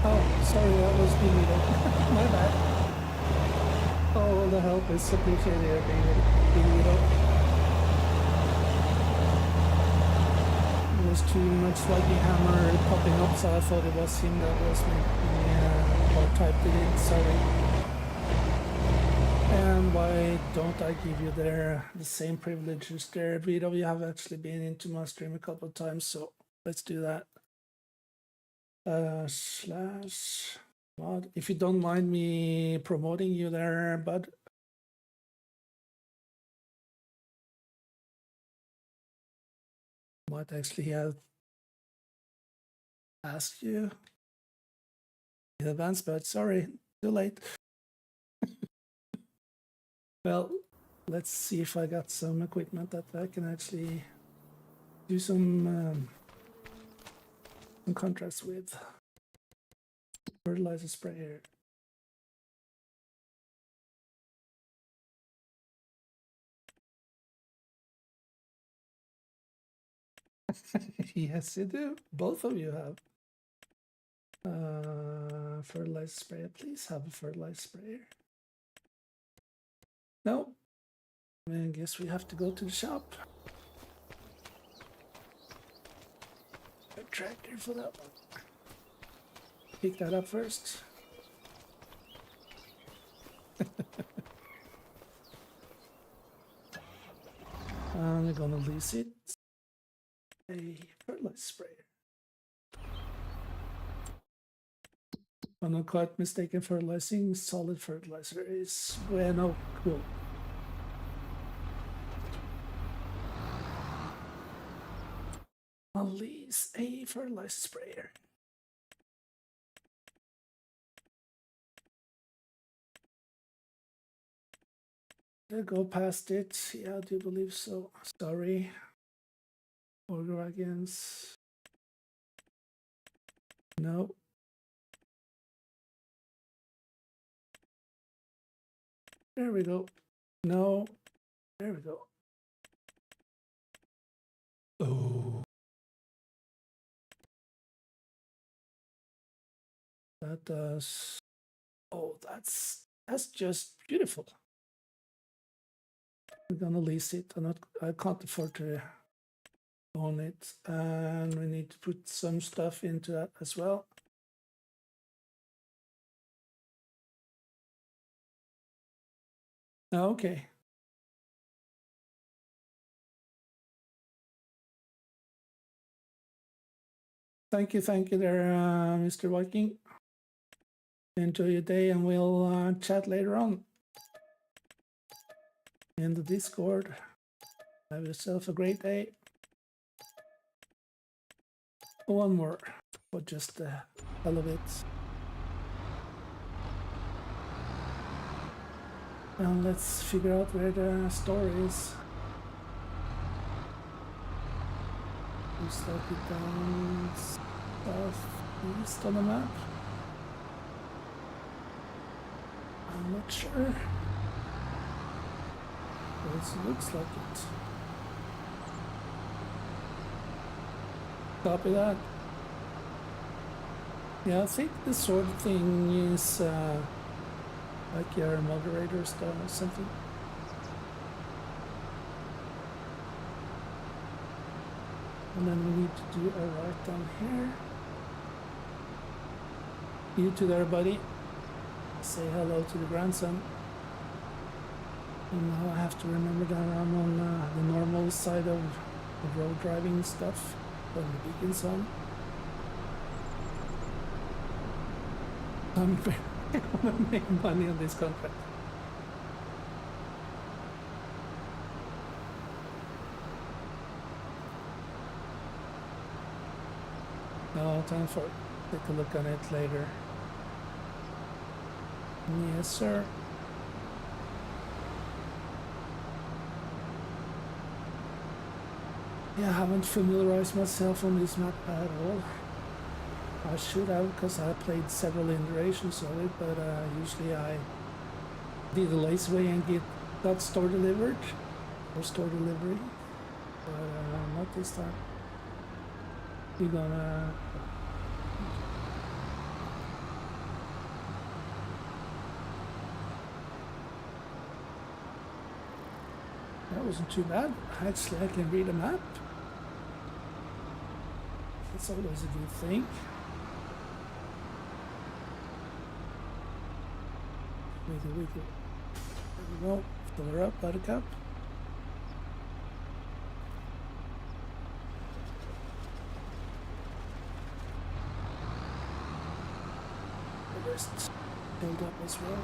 Oh, sorry, that was Bigito. My bad. Oh, the help is appreciated here, Bigito. It was too much like the hammer popping up, so I thought it was him that was making or typed it in, sorry. And why don't I give you the same privileges there, Vito? You have actually been into my stream a couple of times, so let's do that. / mod. If you don't mind me promoting you there, bud. Might actually have asked you in advance, but sorry, too late. Well, let's see if I got some equipment that I can actually do some contracts with. Fertilizer sprayer. Yes, you do. Both of you have. Fertilizer sprayer. Please have a fertilizer sprayer. No. I guess we have to go to the shop. A tractor for that one. Pick that up first. and we're gonna lease it. A fertilizer sprayer. If I'm not quite mistaken, fertilizing solid fertilizer is bueno cool. I'll lease a fertilizer sprayer. Did I go past it? Yeah, I do believe so. Sorry. Dragons. No. There we go. No. There we go. Oh. That does. Oh, that's just beautiful. We're gonna lease it. I can't afford to own it. And we need to put some stuff into that as well. Okay. Thank you there, Mr. Viking. Enjoy your day, and we'll chat later on in the Discord. Have yourself a great day. One more for just the hell of it. And let's figure out where the store is. Looks like it down southeast on the map. I'm not sure. But it looks like it. Copy that. Yeah, I think this sort of thing is like your moderator style or something. And then we need to do a right down here. You too there, buddy. Say hello to the grandson. And now I have to remember that I'm on the normal side of the road driving stuff when the beacon's on. I'm I want to make money on this contract. No, time for it. Take a look on it later. Yes, sir. Yeah, I haven't familiarized myself on this map at all. I should have, because I played several iterations of it, but usually I did the lazy way and got store delivered or store delivery, but not this time. We're gonna that wasn't too bad. Actually, I can read a map. That's always a good thing. There we go. Fill her up, buttercup. The rest filled up as well.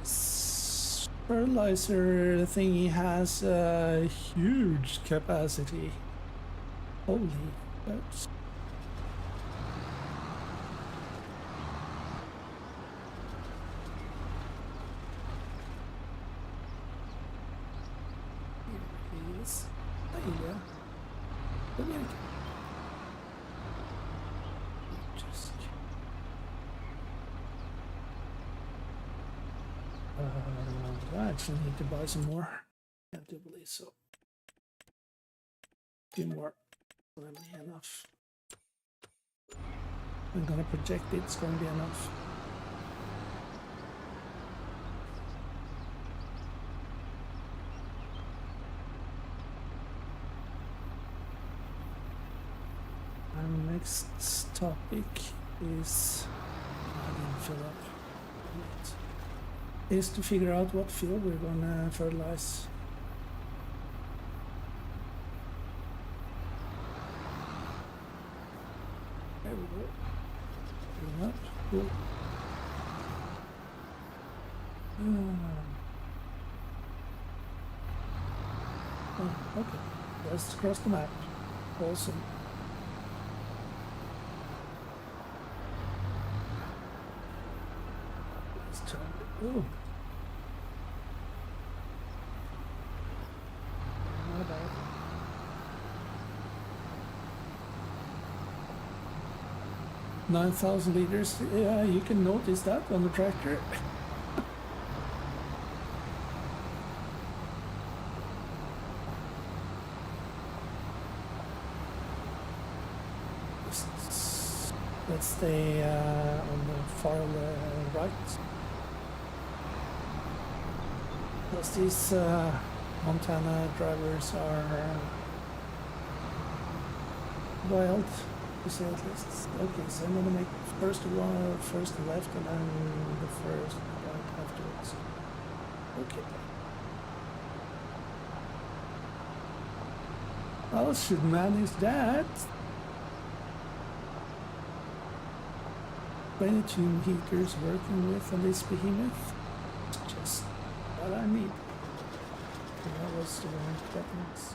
This fertilizer thingy has a huge capacity. Holy that's here he is. There you go. Come here. Just I actually need to buy some more. I do believe so. 2 more. Will be enough. I'm gonna project it, it's gonna be enough. next topic is, I didn't fill up yet, is to figure out what field we're gonna fertilize. There we go. Bring up. Cool. Oh, okay. Just across the map. Awesome. Let's turn. Oh. Not bad. $9,000 liters. Yeah, you can notice that on the tractor. Let's stay on the far right. Because these Montana drivers are wild, to say at least. Okay, so I'm gonna make first one, first the left, and then the first right afterwards. Okay. I should manage that. 22 heaters working with on this behemoth. It's just what I need. And that was the wrong buttons.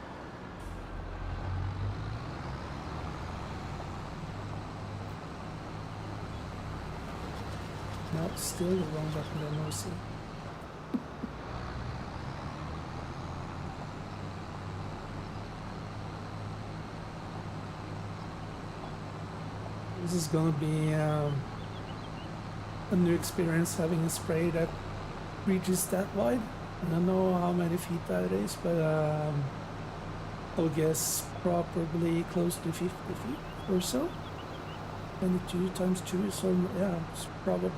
No, still the wrong button, I see. This is gonna be a new experience having a spray that reaches that wide. I don't know how many feet that is, but I would guess probably close to 50 feet or so. 22 times 2, so yeah, it's probably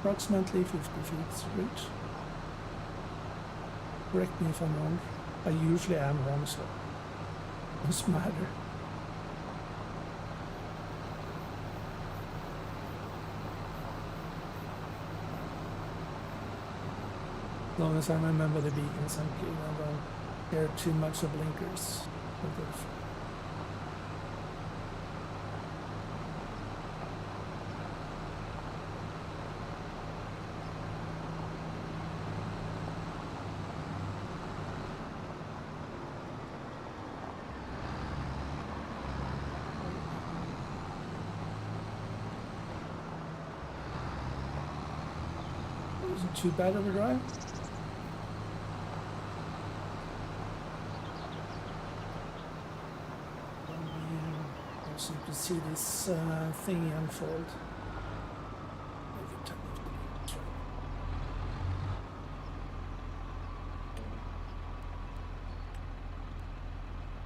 approximately 50 feet reach. Correct me if I'm wrong. I usually am wrong, so it doesn't matter. As long as I remember the beacons, I'm good. I don't care too much of blinkers. Wasn't too bad of a drive. So you can see this thing unfold.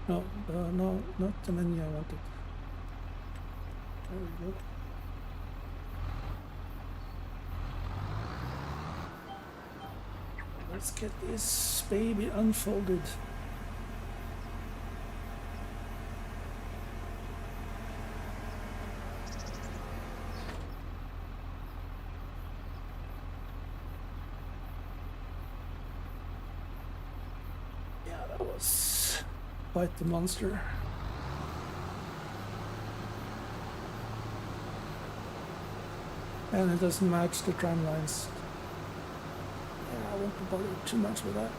No, no, not the menu I wanted. There we go. Let's get this baby unfolded. Quite the monster. And it doesn't match the tram lines. Yeah, I won't bother too much with that.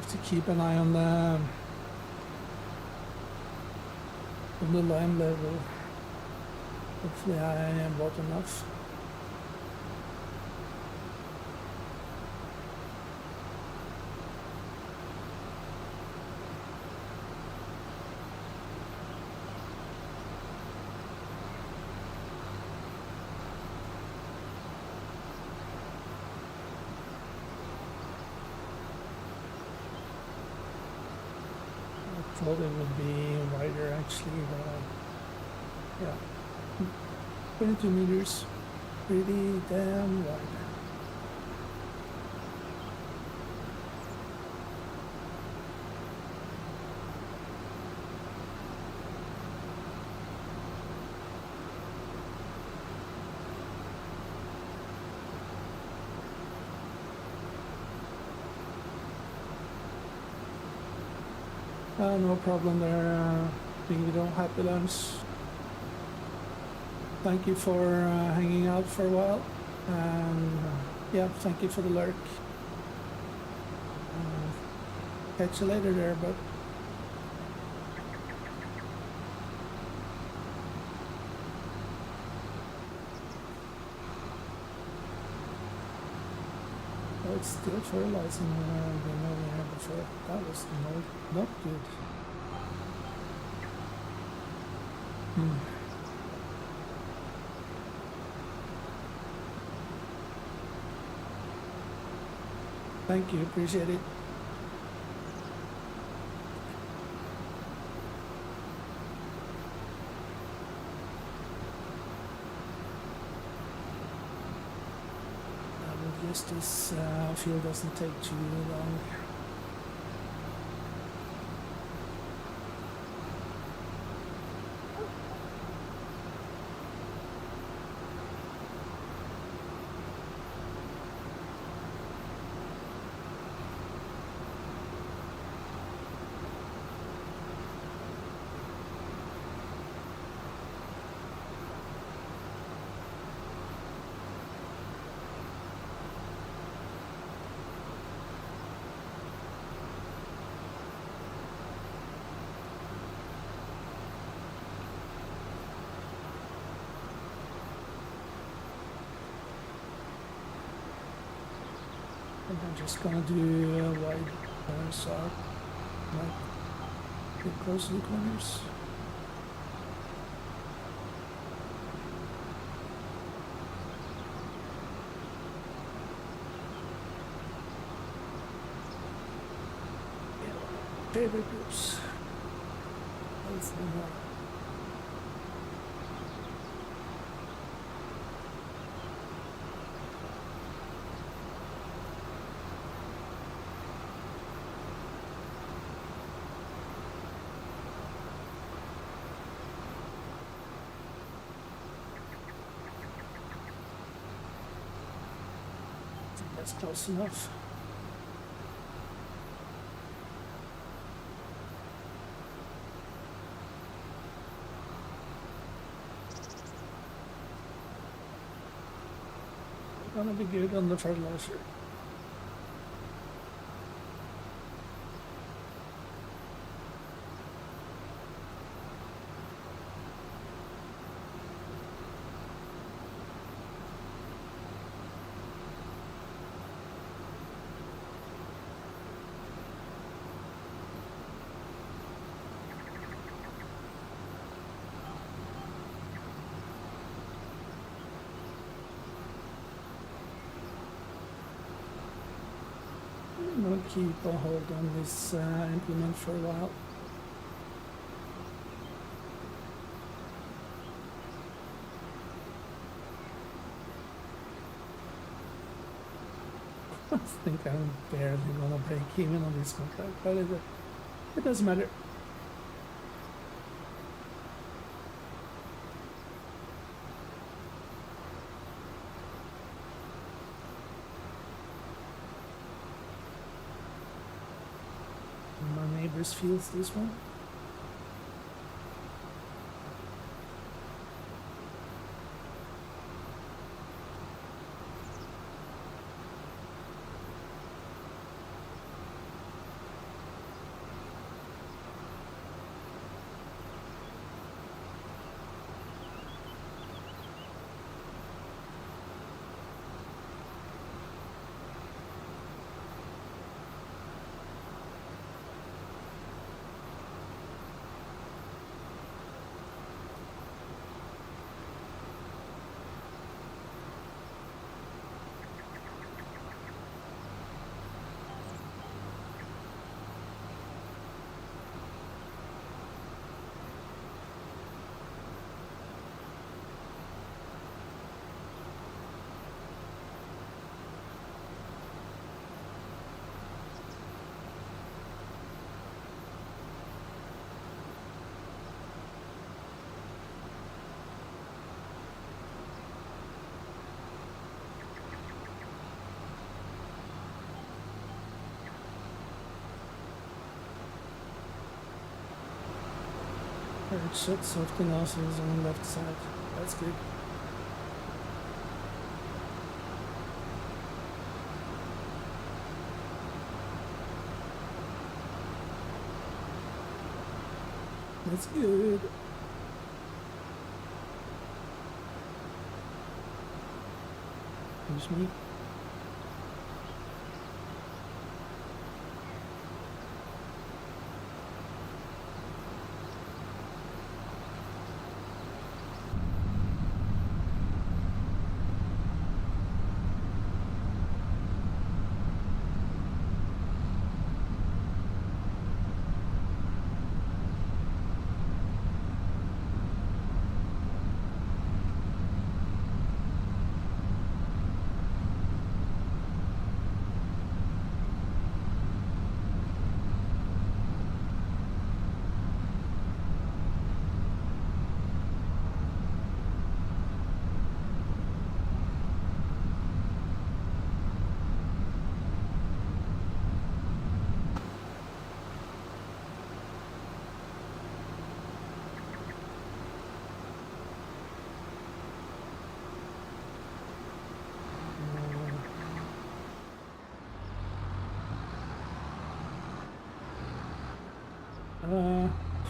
To keep an eye on the lime level. Hopefully I am bought enough. thought it would be wider actually, but yeah, 22 meters, pretty damn wide. No problem there, being with all happy lunch. Thank you for hanging out for a while. Yeah, thank you for the lurk. Catch you later there, but oh, it's still fertilizing than we had before. That was not good. Thank you, appreciate it. I will guess this fuel doesn't take too long. I'm just gonna do a wide so I might get close to the corners. Yeah, favorite groups. Let's do more. That's close enough. We're gonna be good on the fertilizer. I'm gonna keep a hold on this implement for a while. I think I'm barely gonna break even on this contract, but it doesn't matter. My neighbors feels this one. It shuts off the nozzles on the left side. That's good. That's good. Excuse me.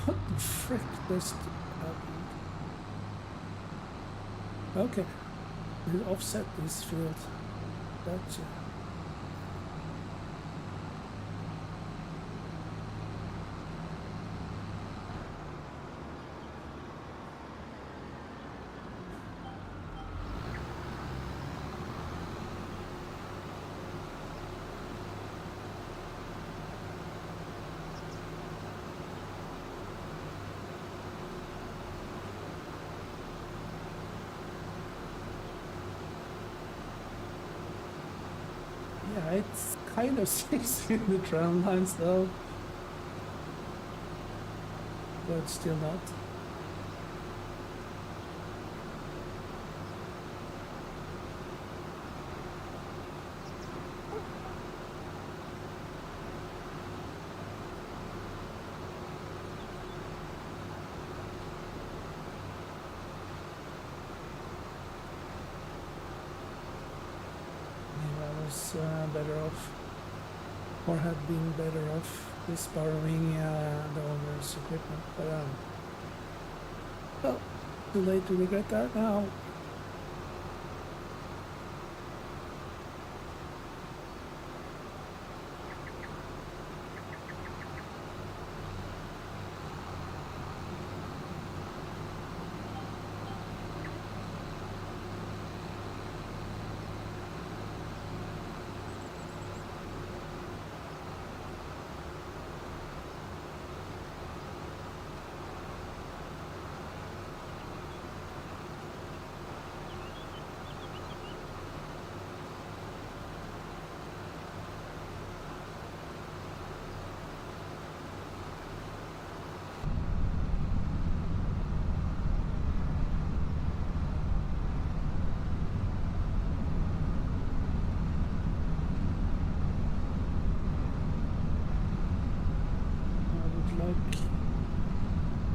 What the frick just happened? Okay, we offset this field. Gotcha. Yeah, it's kind of six in the tram lines though, but still not. Better off, or had been better off, just borrowing the owner's equipment, but well, too late to regret that now.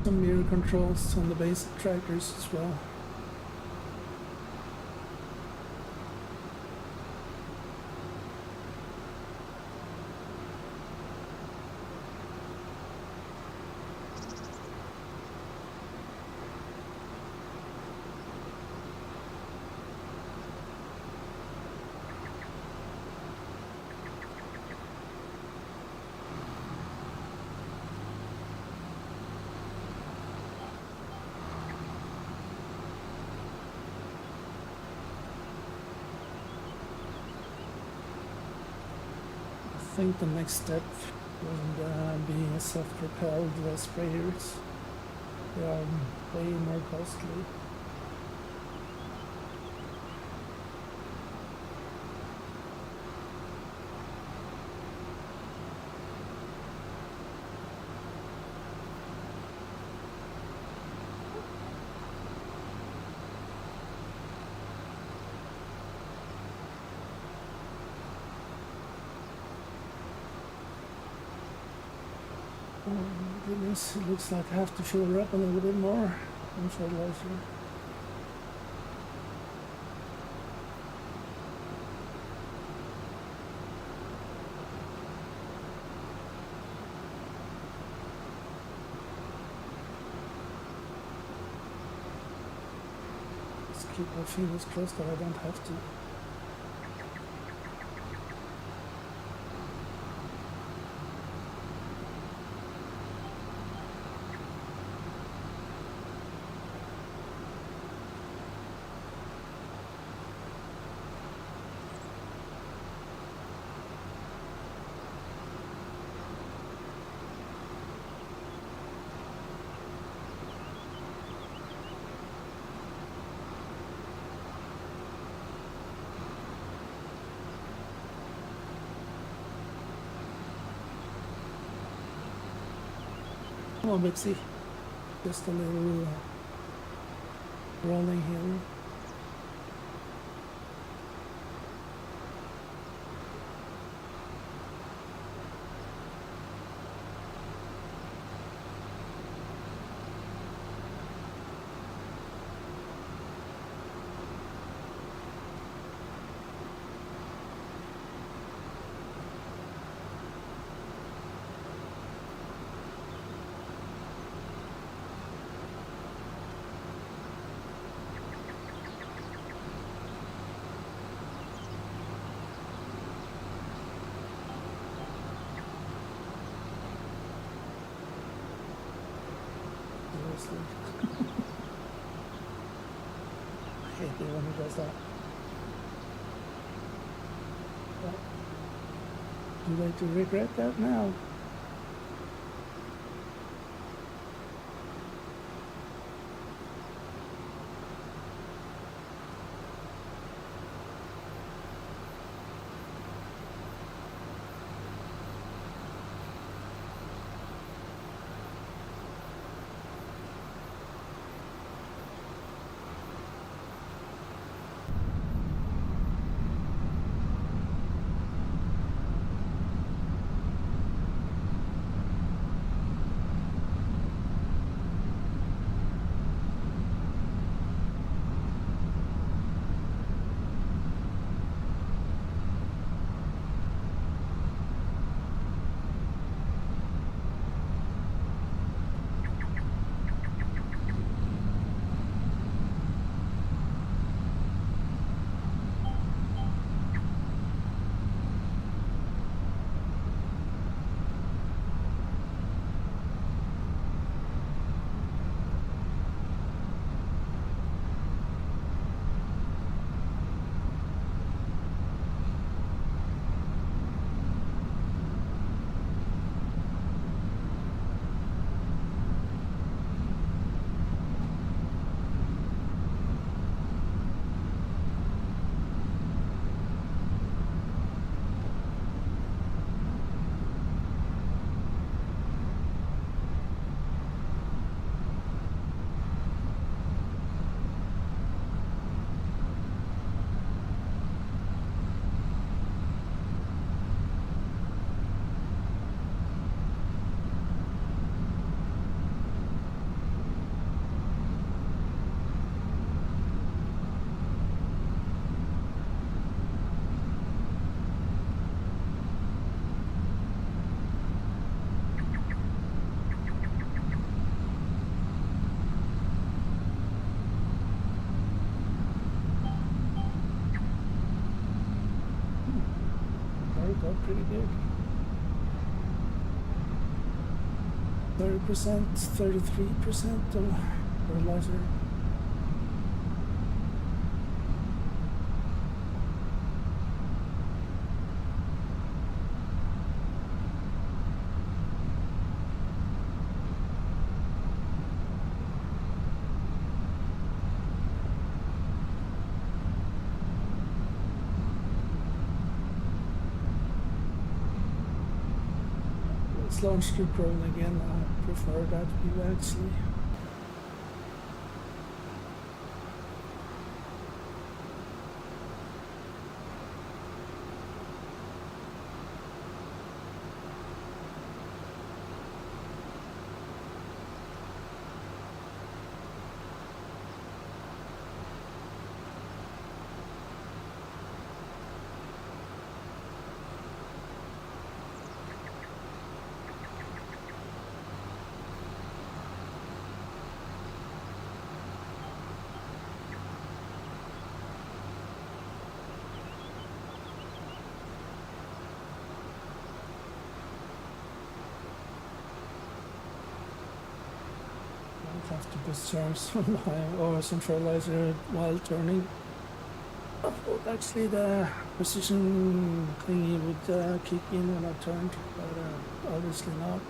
Some mirror controls on the basic tractors as well. I think the next step would be a self-propelled sprayers. They are way more costly. Oh my goodness, it looks like I have to fill her up a little bit more on fertilizer. Let's keep my fingers crossed that I don't have to. Come on, Bitsy. Just a little rolling hill. Seriously. I hate it when he does that. But too late to regret that now. Pretty good. 30%, 33% of fertilizer. Let's launch the drone again. I prefer that view actually. have to put some or some fertilizer while turning. I thought actually the precision thingy would kick in when I turned, but obviously not.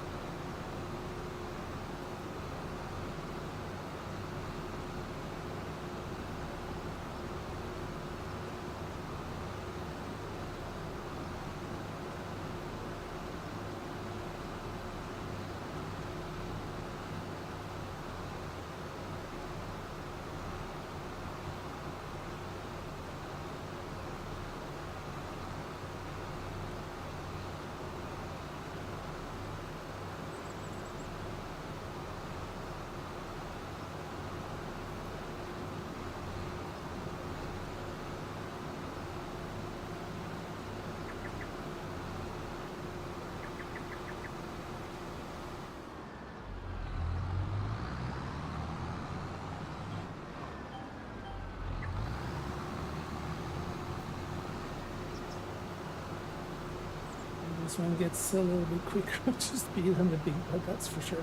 This one gets a little bit quicker to speed than the big bud, that's for sure.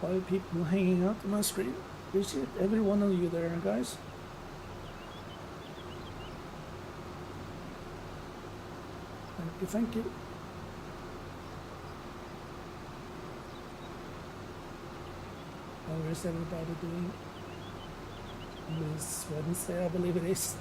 Five people hanging out on my screen. Appreciate every one of you there, guys. Thank you. How is everybody doing on this Wednesday, I believe it is.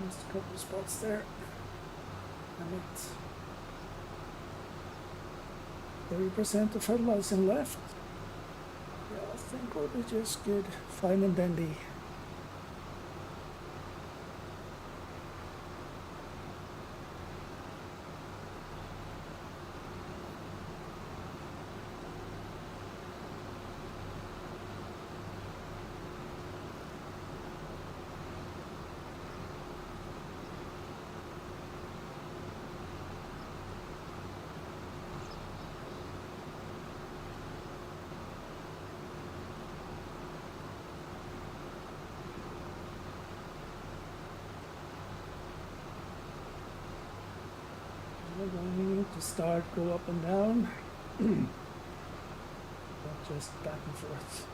Just a couple of spots there. And it's 30% of fertilizing left. Yeah, I think we'll be just good. Fine and dandy. We're going to start, go up and down, not just back and forth.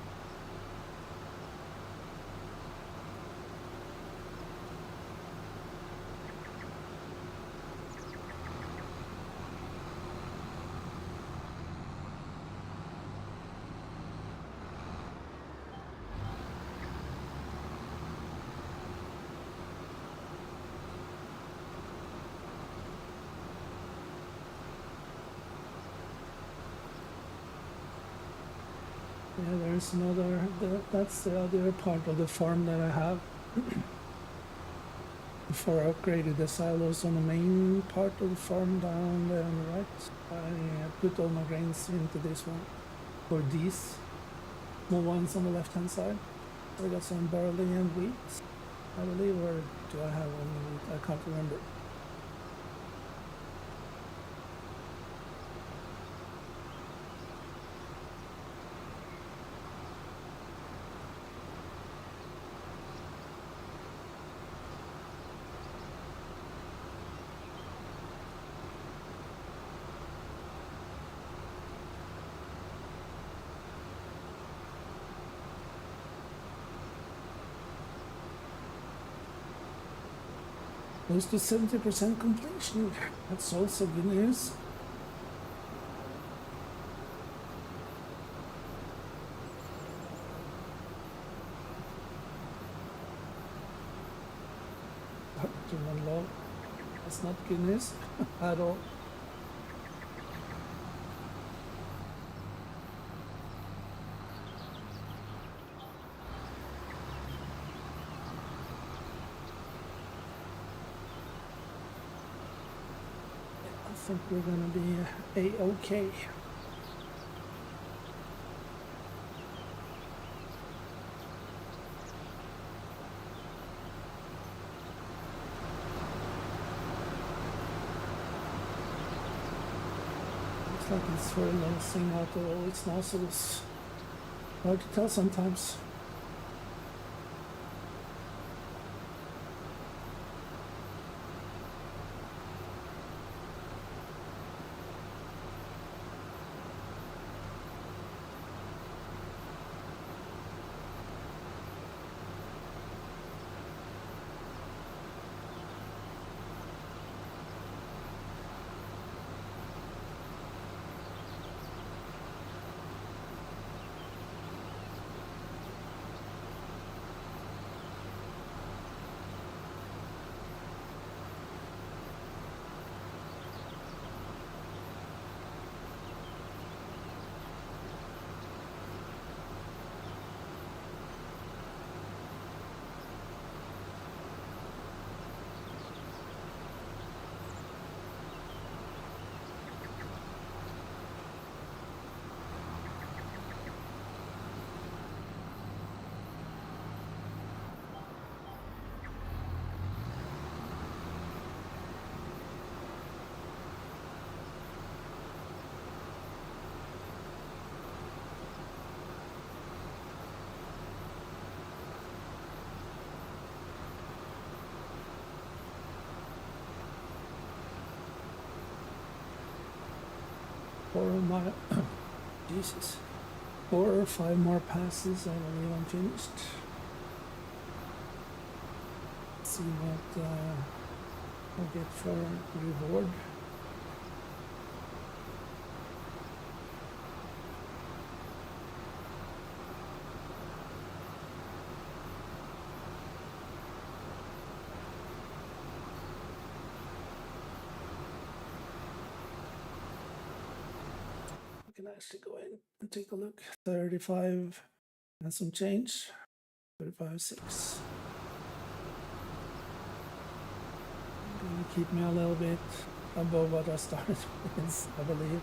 Yeah, there's another, that's the other part of the farm that I have. Before I upgraded the silos on the main part of the farm down there on the right, I put all my grains into this one, or these small ones on the left hand side. I got some barley and wheat, I believe, or do I have only wheat? I can't remember. Close to 70% completion. That's also good news. To one low. That's not good news at all. think we're gonna be a-okay. Looks like it's very losing out all its nozzles. Hard to tell sometimes. Jesus. 4 or 5 more passes, I believe I'm finished. Let's see what I'll get for reward. Can actually go in and take a look. 35 and some change. 35.6. Gonna keep me a little bit above what I started with, I believe.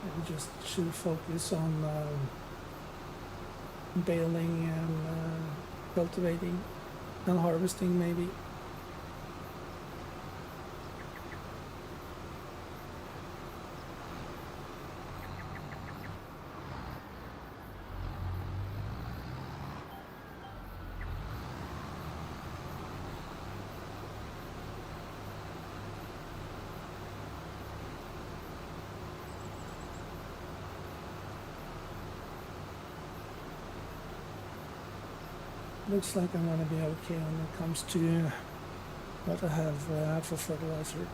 I just should focus on baling and cultivating and harvesting maybe. Looks like I'm gonna be okay when it comes to what I have for fertilizer.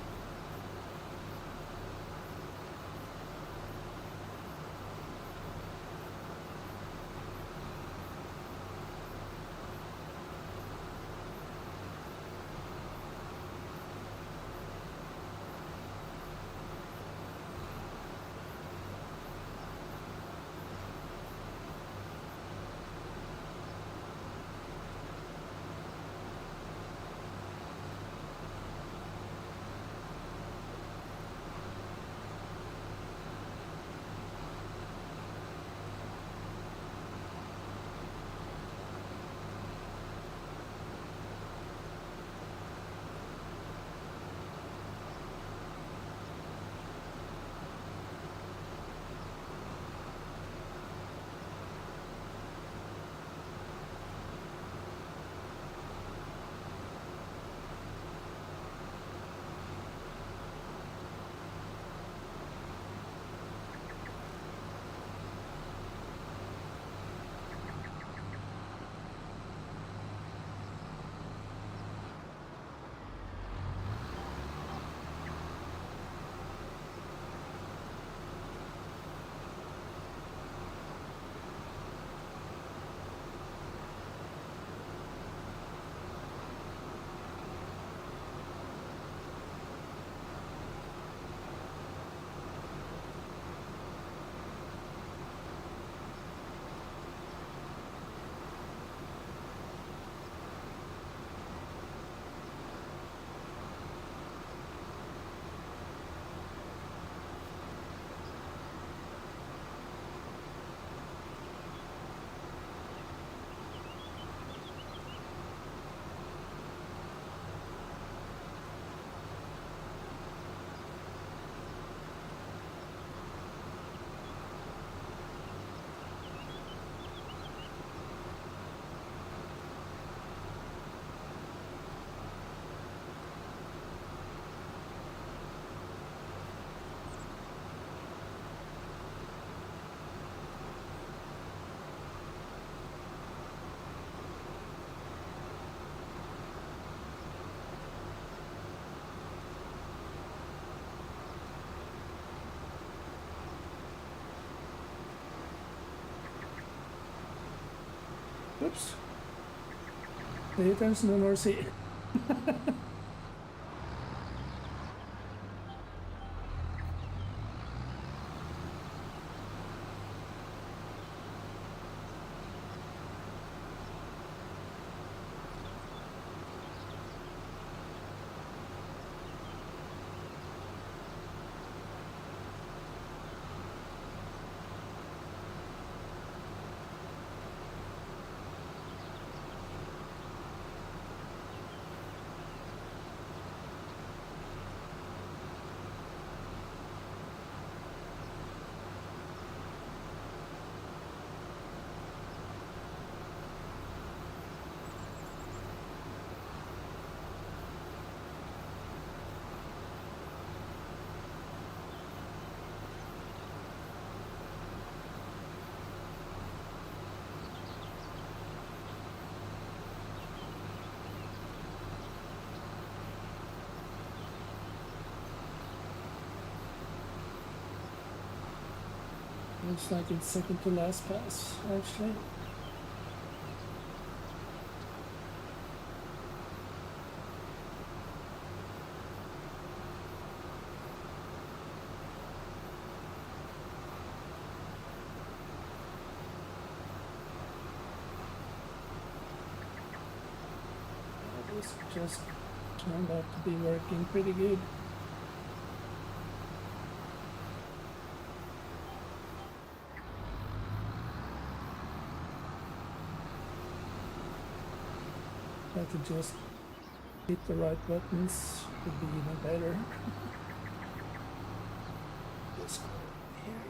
Oops. Pay attention to North Sea. Looks like it's second to last pass, actually. This just turned out to be working pretty good. Try to just hit the right buttons would be even better. Just go here.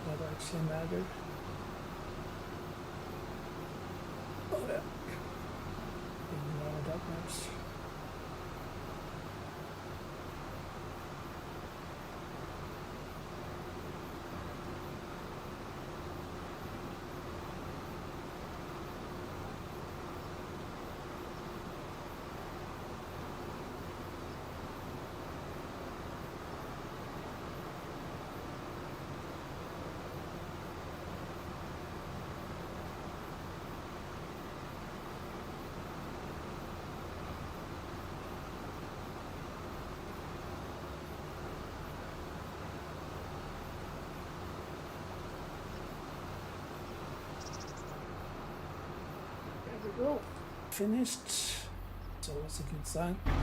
That actually mattered. Oh yeah. Ignore that much. Go. Finished, so it's a good sign. Oh,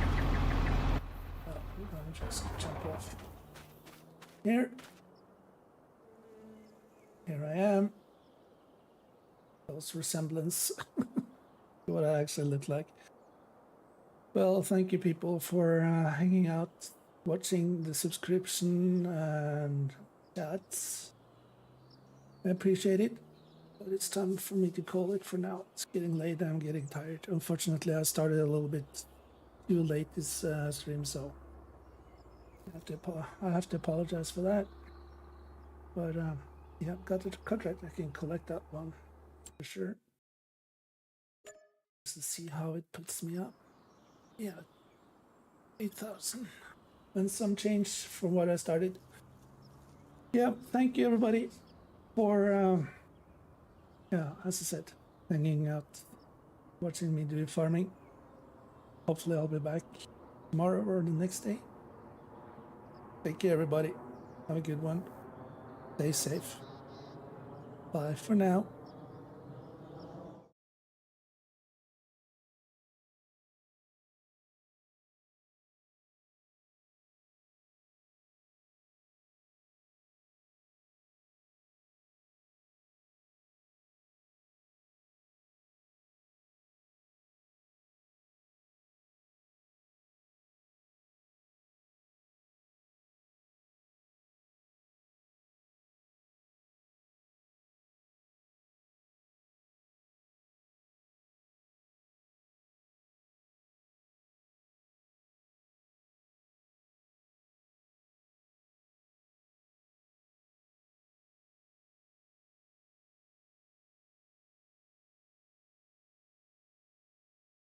we're gonna just jump off here. Here I am. Close resemblance to what I actually look like. Well, thank you people for hanging out, watching the subscription and chats. I appreciate it. But it's time for me to call it for now. It's getting late and I'm getting tired. Unfortunately, I started a little bit too late this stream, so I have to apologize for that. But yeah, got the contract. I can collect that one for sure. Just to see how it puts me up. Yeah, 8,000 and some change from what I started. Yeah, thank you everybody for yeah, as I said, hanging out, watching me do farming. Hopefully I'll be back tomorrow or the next day. Take care everybody. Have a good one. Stay safe. Bye for now.